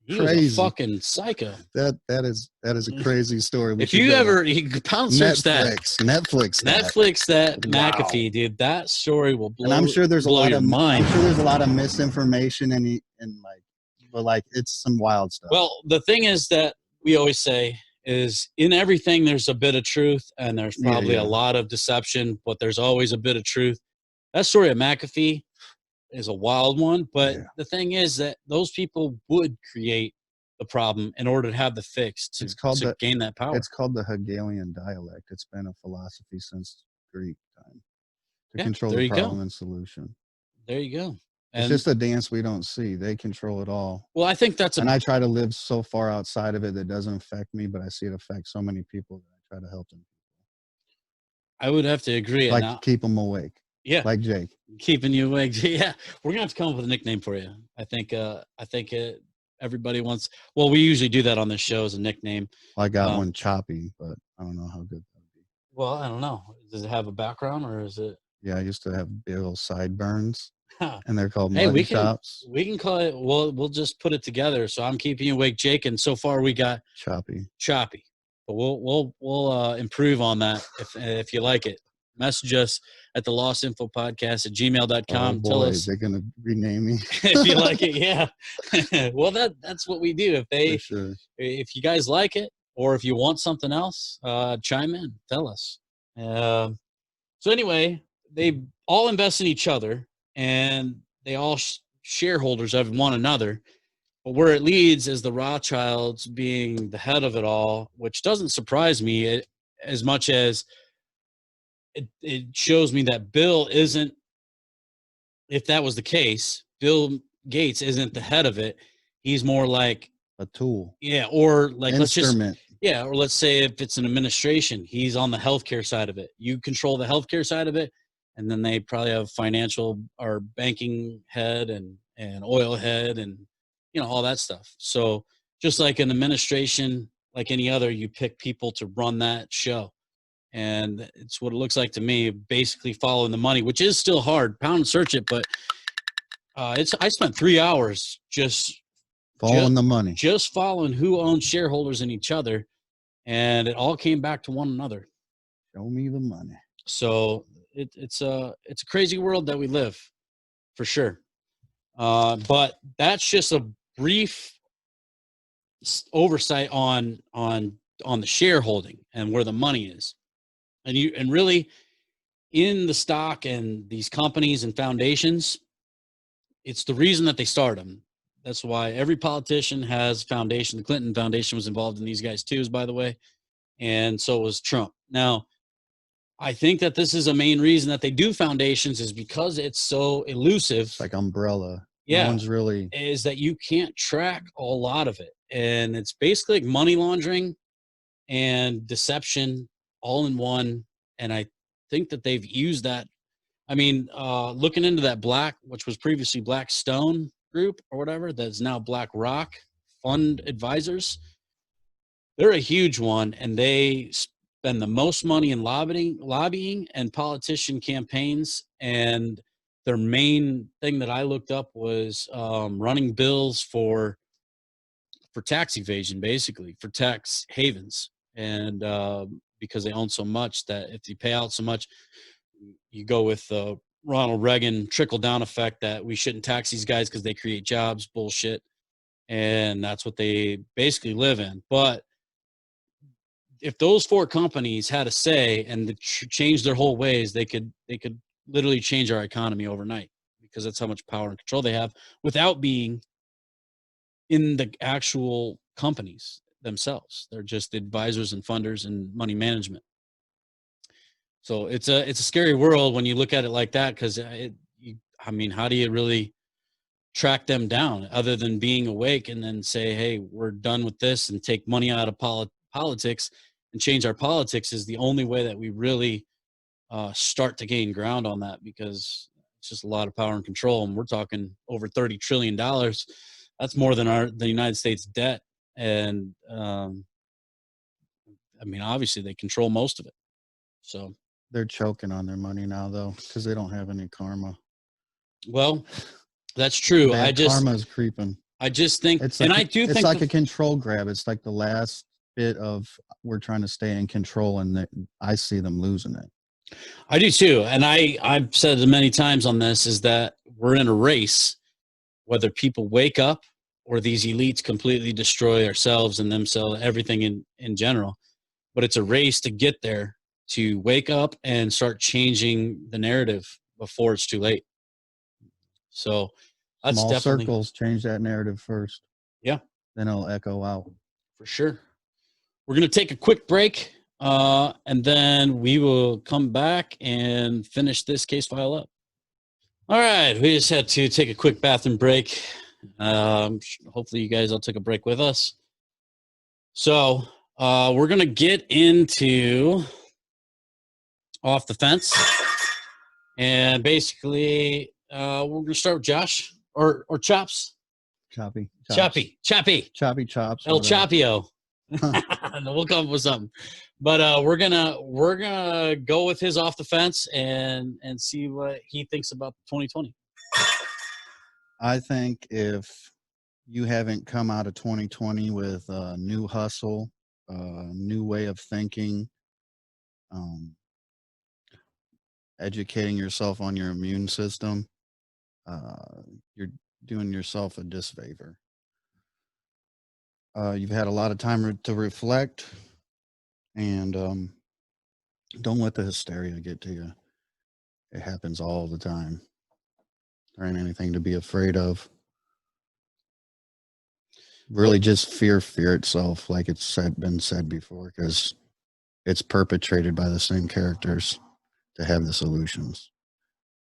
He was a fucking psycho. That is a crazy story. If you ever pound search Netflix that McAfee, dude, that story will blow. And I'm sure there's a lot of mind. I'm sure there's a lot of misinformation and like but like it's some wild stuff. Well, the thing is that we always say is in everything there's a bit of truth, and there's probably a lot of deception, but there's always a bit of truth. That story of McAfee is a wild one, but the thing is that those people would create the problem in order to have the fix to gain that power. It's called the Hegelian dialect. It's been a philosophy since Greek time to control the problem and solution. There you go. It's just a dance we don't see. They control it all. Well, I think that's and I try to live so far outside of it that doesn't affect me, but I see it affect so many people that I try to help them. I would have to agree. Like keep them awake. Yeah. Like Jake. Keeping you awake. Yeah. We're going to have to come up with a nickname for you. I think everybody wants, well, we usually do that on this show as a nickname. I got one, Choppy, but I don't know how good that would be. Well, I don't know. Does it have a background or is it? Yeah, I used to have big old sideburns. And they're called chops. We can call it. We'll just put it together. So I'm keeping you awake, Jake, and so far we got Choppy. But we'll improve on that if you like it. Message us at the lostinfopodcast@gmail.com. Oh boy, tell us they're gonna rename me if you like it. Yeah. Well, that's what we do. If you guys like it, or if you want something else, chime in. Tell us. So anyway, they all invest in each other. And they all shareholders of one another. But where it leads is the Rothschilds being the head of it all, which doesn't surprise me as much as it shows me that Bill isn't, if that was the case, Bill Gates isn't the head of it. He's more like a tool. Yeah, or like instrument. Or let's say if it's an administration, he's on the healthcare side of it. You control the healthcare side of it. And then they probably have financial or banking head and oil head and, all that stuff. So just like an administration, like any other, you pick people to run that show. And it's what it looks like to me, basically following the money, which is still hard. Pound and search it. But I spent 3 hours just following the money, just following who owns shareholders in each other. And it all came back to one another. Show me the money. So it's a crazy world that we live, for sure. But that's just a brief oversight on the shareholding and where the money is, and really in the stock and these companies and foundations. It's the reason that they start them. That's why every politician has a foundation. The Clinton Foundation was involved in these guys too, by the way, and so was Trump. Now, I think that this is a main reason that they do foundations is because it's so elusive. It's like umbrella. Yeah. No one's really. Is that you can't track a lot of it. And it's basically like money laundering and deception all in one. And I think that they've used that. I mean, looking into that which was previously Blackstone group or whatever, that's now BlackRock Fund Advisors. They're a huge one, and they spend the most money in lobbying and politician campaigns. And their main thing that I looked up was running bills for tax evasion, basically for tax havens. And because they own so much that if you pay out so much, you go with Ronald Reagan trickle down effect that we shouldn't tax these guys because they create jobs, bullshit. And that's what they basically live in. But if those four companies had a say and change their whole ways, they could literally change our economy overnight, because that's how much power and control they have without being in the actual companies themselves. They're just advisors and funders and money management. So it's a scary world when you look at it like that, because how do you really track them down other than being awake and then say, hey, we're done with this, and take money out of politics and change our politics is the only way that we really start to gain ground on that, because it's just a lot of power and control. And we're talking over $30 trillion. That's more than the United States debt. And obviously they control most of it. So they're choking on their money now, though, because they don't have any karma. Well, that's true. Karma is creeping. I just think, it's like a control grab. It's like the last bit of we're trying to stay in control, and I see them losing it. I do too. And I've said it many times on this, is that we're in a race, whether people wake up or these elites completely destroy ourselves and themselves, everything in general. But it's a race to get there, to wake up and start changing the narrative before it's too late. So that's Small definitely, circles change that narrative first. yeah, Then it'll echo out. for sure. We're going to take a quick break, and then we will come back and finish this case file up. All right, we just had to take a quick bathroom break. Hopefully you guys all took a break with us. So we're going to get into off the fence. And basically, we're going to start with Josh or Chops. Choppy. Choppy. Choppy chops. El whatever. Chapio. We'll come up with something. But we're gonna go with his off the fence and see what he thinks about 2020. I think if you haven't come out of 2020 with a new hustle, a new way of thinking, educating yourself on your immune system, you're doing yourself a disfavor. You've had a lot of time to reflect, and don't let the hysteria get to you. It happens all the time. There ain't anything to be afraid of. Really, just fear itself, like it's been said before, because it's perpetrated by the same characters to have the solutions.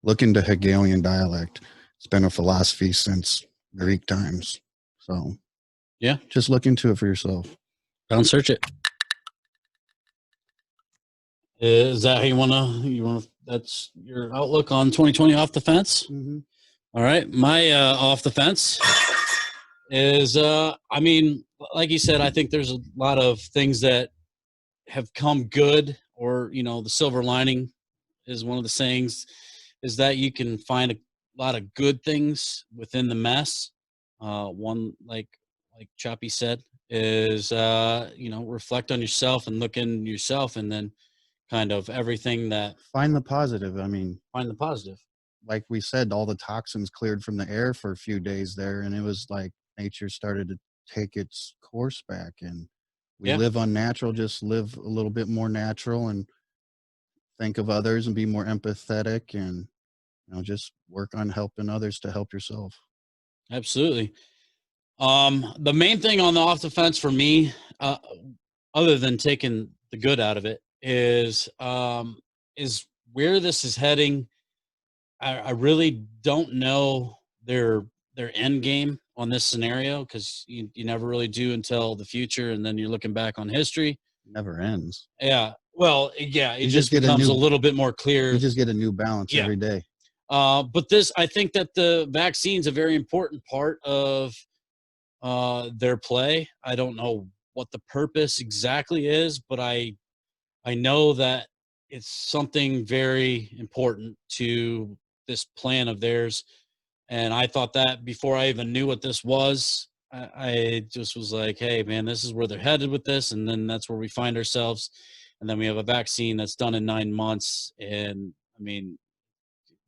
Look into Hegelian dialect. It's been a philosophy since Greek times. So, Yeah, just look into it for yourself. don't search it. Is that how you wanna? That's your outlook on 2020 off the fence? Mm-hmm. All right, my off the fence is I mean, like you said, I think there's a lot of things that have come good, or the silver lining is one of the sayings, is that you can find a lot of good things within the mess. One, like Choppy said, is reflect on yourself and look in yourself, and then kind of everything that Find the positive. I mean, find the positive. like we said, all the toxins cleared from the air for a few days there, and it was like nature started to take its course back, and we Yeah. live unnatural. Just live a little bit more natural and think of others and be more empathetic, and just work on helping others to help yourself. Absolutely. The main thing on the off the fence for me, other than taking the good out of it, is where this is heading. I really don't know their end game on this scenario, because you never really do until the future, and then you're looking back on history. Never ends. Yeah. Well, yeah, it You just just get a becomes a new- little bit more clear. You just get a new balance Yeah. every day. But I think that the vaccine's a very important part of their play. I don't know what the purpose exactly is, but I know that it's something very important to this plan of theirs. And I thought that before I even knew what this was. I just was like, hey, man, this is where they're headed with this. And then that's where we find ourselves. And then we have a vaccine that's done in 9 months. And I mean,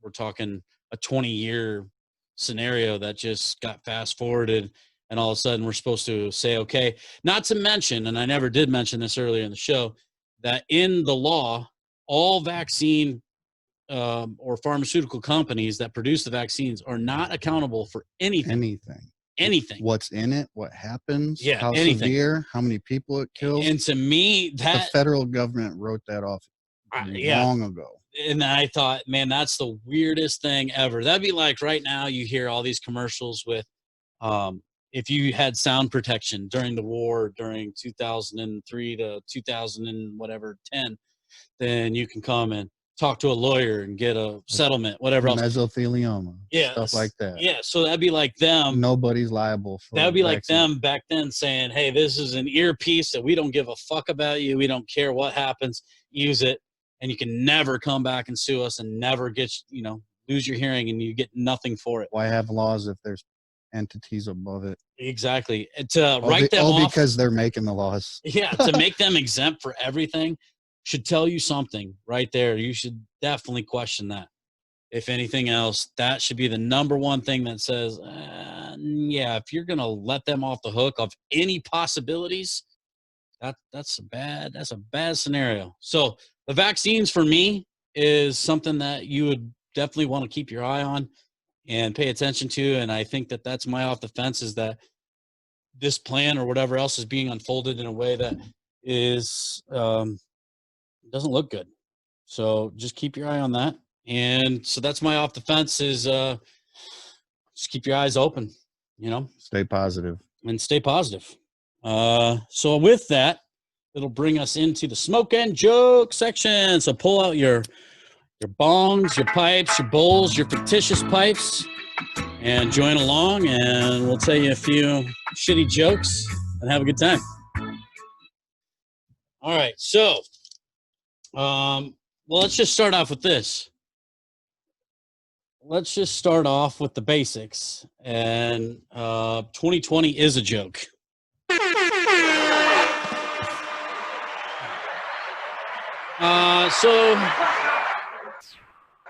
we're talking a 20-year scenario that just got fast forwarded, and all of a sudden we're supposed to say, okay, not to mention, and I never did mention this earlier in the show, that in the law, all vaccine or pharmaceutical companies that produce the vaccines are not accountable for anything. What's in it, what happens, Yeah, how anything. severe, how many people it kills. And to me, the that federal government wrote that off long ago. And I thought, man, that's the weirdest thing ever. That'd be like right now you hear all these commercials with if you had sound protection during the war, during 2003 to 2000 and whatever 10, then you can come and talk to a lawyer and get a settlement, whatever else. Mesothelioma, stuff like that. Yeah, so that'd be like them. Nobody's liable for That'd be like vaccine. them back then saying, hey, this is an earpiece that we don't give a fuck about you. We don't care what happens. Use it. And you can never come back and sue us and never get, lose your hearing, and you get nothing for it. Why have laws if there's entities above it? Exactly. To write them off. Because they're making the laws. Yeah, to make them exempt for everything should tell you something right there. You should definitely question that. if anything else, that should be the number one thing that says, yeah, if you're going to let them off the hook of any possibilities, that's a bad scenario. So the vaccines for me is something that you would definitely want to keep your eye on and pay attention to. And I think that that's my off the fence, is that this plan or whatever else is being unfolded in a way that is doesn't look good. So just keep your eye on that. And so that's my off the fence, is just keep your eyes open, Stay positive. and stay positive. So with that, it'll bring us into the smoke and joke section. So pull out your bongs, your pipes, your bowls, your fictitious pipes, and join along, and we'll tell you a few shitty jokes and have a good time. All right, so well, let's just start off with this. Let's just start off with the basics, and 2020 is a joke.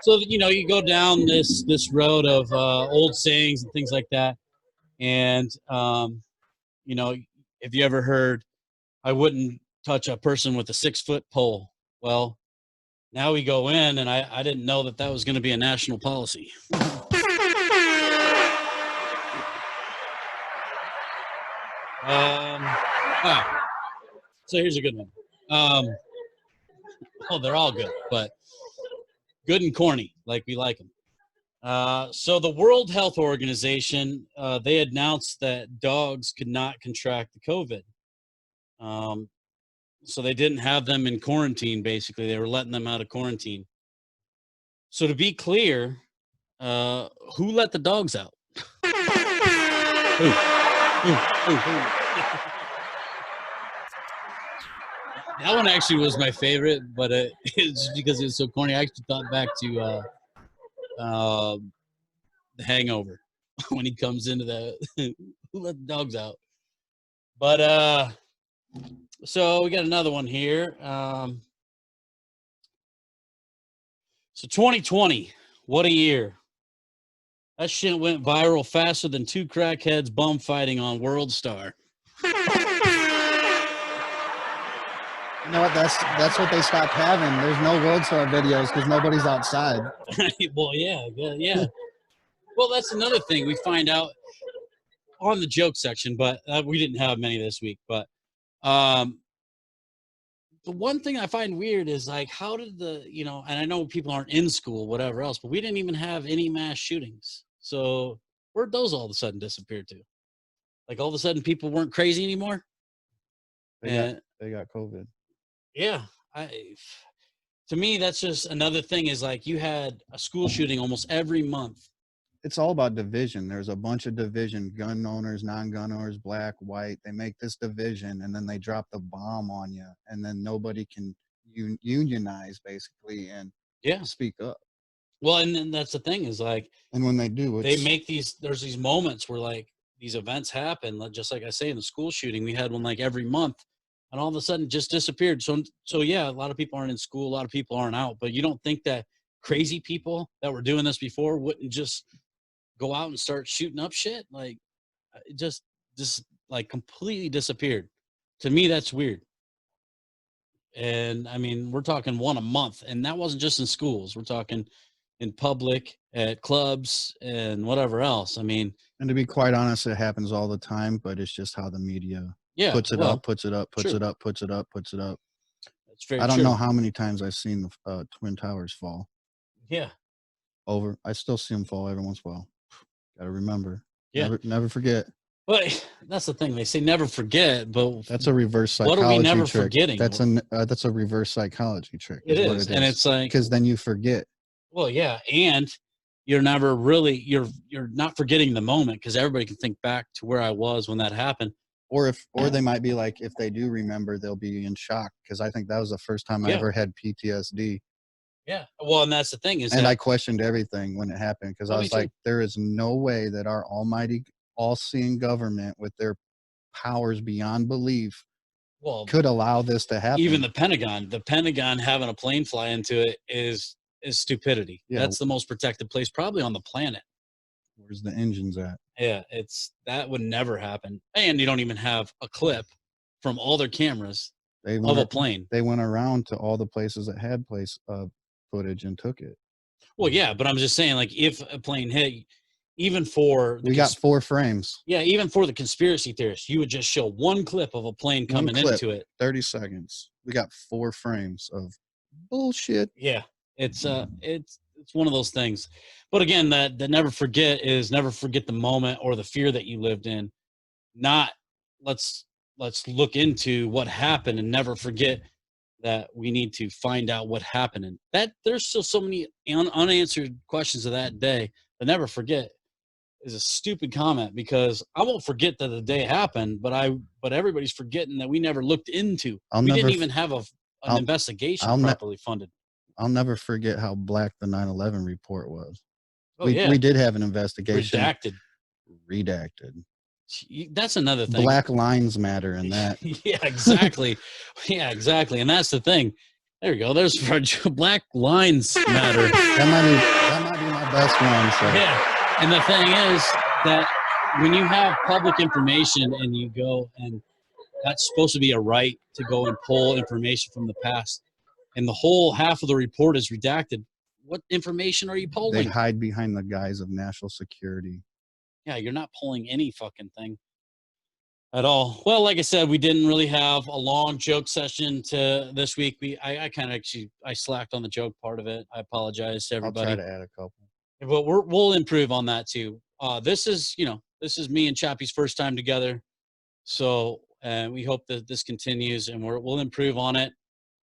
So you go down this road of old sayings and things like that, and have you ever heard, I wouldn't touch a person with a 6-foot pole? Well, now we go in, and I didn't know that was going to be a national policy. So here's a good one. They're all good, but good and corny, like we like them. So the World Health Organization, they announced that dogs could not contract the COVID. So they didn't have them in quarantine, basically. They were letting them out of quarantine. So to be clear, who let the dogs out? Who? That one actually was my favorite, but it's just because it was so corny. I actually thought back to The Hangover when he comes into the who let the dogs out. But so we got another one here. So 2020, what a year. That shit went viral faster than 2 crackheads bum fighting on World Star. You know what? That's what they stopped having. There's no World Star videos because nobody's outside. Well, yeah. Well, that's another thing we find out on the joke section, but we didn't have many this week. But the one thing I find weird is, like, how did and I know people aren't in school, whatever else, but we didn't even have any mass shootings. So where'd those all of a sudden disappear to? Like, all of a sudden people weren't crazy anymore? They got COVID. Yeah. To me, that's just another thing, is like, you had a school shooting almost every month. It's all about division. There's a bunch of division, gun owners, non-gun owners, black, white. They make this division, and then they drop the bomb on you, and then nobody can unionize, basically, and speak up. Well, and then that's the thing, is like, and when they do, they make there's these moments where, like, these events happen, just like I say, in the school shooting, we had one like every month, and all of a sudden just disappeared. So yeah, a lot of people aren't in school, a lot of people aren't out, but you don't think that crazy people that were doing this before wouldn't just go out and start shooting up shit? Like, it just like completely disappeared. To me, that's weird. And I mean, we're talking one a month, and that wasn't just in schools. We're talking in public, at clubs, and whatever else. I mean, and to be quite honest, it happens all the time, but it's just how the media puts it up. That's very true. I don't know how many times I've seen the Twin Towers fall. Yeah. I still see them fall every once in a while. Got to remember. Yeah. Never forget. But that's the thing. They say never forget, but that's a reverse psychology trick. What are we never forgetting? That's a reverse psychology trick. It is. And it's like, because then you forget. Well, yeah, and you're never really you're not forgetting the moment, because everybody can think back to where I was when that happened. Or they might be like, if they do remember, they'll be in shock, because I think that was the first time I ever had PTSD. Yeah. Well, and that's the thing is, and I questioned everything when it happened, because I was like, there is no way that our almighty, all-seeing government, with their powers beyond belief, could allow this to happen. Even the Pentagon having a plane fly into it is is stupidity. Yeah. That's the most protected place probably on the planet. Where's the engines at? Yeah, that would never happen. And you don't even have a clip from all their cameras They of went, a plane. they went around to all the places that had footage and took it. Well, yeah, but I'm just saying, like, if a plane hit, even for We got 4 frames. yeah, even for the conspiracy theorists, you would just show one clip of a plane coming into it. 30 seconds. We got 4 frames of bullshit. Yeah, it's one of those things. But again, that never forget the moment or the fear that you lived in. Not let's look into what happened and never forget that we need to find out what happened. And that there's still so many unanswered questions of that day. But never forget is a stupid comment, because I won't forget that the day happened, but everybody's forgetting that we never looked into. We didn't even have an investigation properly funded. I'll never forget how black the 9/11 report was. Oh, yeah. We did have an investigation. Redacted. That's another thing. Black lines matter in that. Yeah, exactly. Yeah, exactly. And that's the thing. There you go. There's black lines matter. That might be my best one. So. Yeah. And the thing is that when you have public information and you go, and that's supposed to be a right to go and pull information from the past, and the whole half of the report is redacted, what information are you pulling? They hide behind the guise of national security. Yeah, you're not pulling any fucking thing at all. Well, like I said, we didn't really have a long joke session to this week. I kind of I slacked on the joke part of it. I apologize to everybody. I'll try to add a couple. But we'll improve on that too. This is me and Chappie's first time together. So we hope that this continues, and we'll improve on it.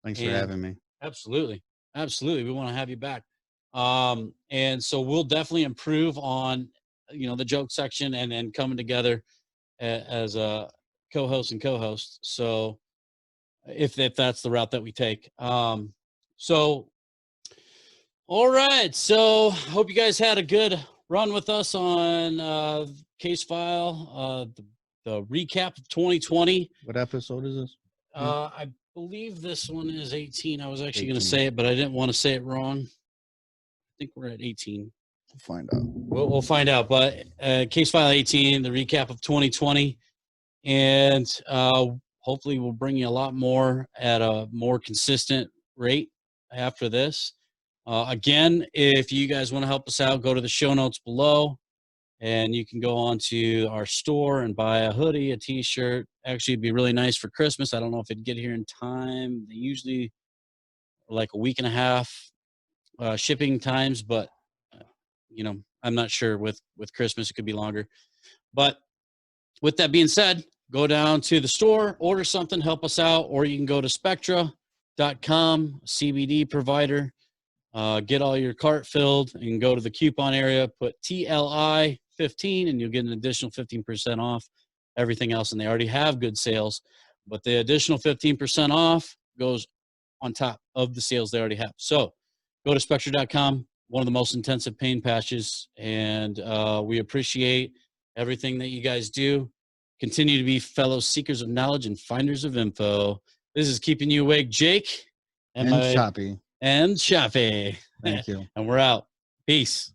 Thanks for having me. Absolutely. Absolutely. We want to have you back. And so we'll definitely improve on, the joke section and coming together as a co-host and co-host. So if that's the route that we take. All right. So hope you guys had a good run with us on Case File, the recap of 2020. What episode is this? I believe this one is 18. I was actually going to say it, but I didn't want to say it wrong. I think we're at 18. We'll find out. We'll find out. But Case File 18, the recap of 2020. And hopefully we'll bring you a lot more at a more consistent rate after this. Again, if you guys want to help us out, go to the show notes below, and you can go on to our store and buy a hoodie, a t-shirt. Actually, it'd be really nice for Christmas. I don't know if it'd get here in time. They usually are like a week and a half shipping times, but I'm not sure with Christmas. It could be longer. But with that being said, go down to the store, order something, help us out, or you can go to spectra.com, CBD provider. Get all your cart filled and go to the coupon area, put TLI 15, and you'll get an additional 15% off everything else. And they already have good sales, but the additional 15% off goes on top of the sales they already have. So go to spectra.com, one of the most intensive pain patches. And we appreciate everything that you guys do. Continue to be fellow seekers of knowledge and finders of info. This is Keeping You Awake, Jake. And Choppy. And Chappie. Thank you. And we're out. Peace.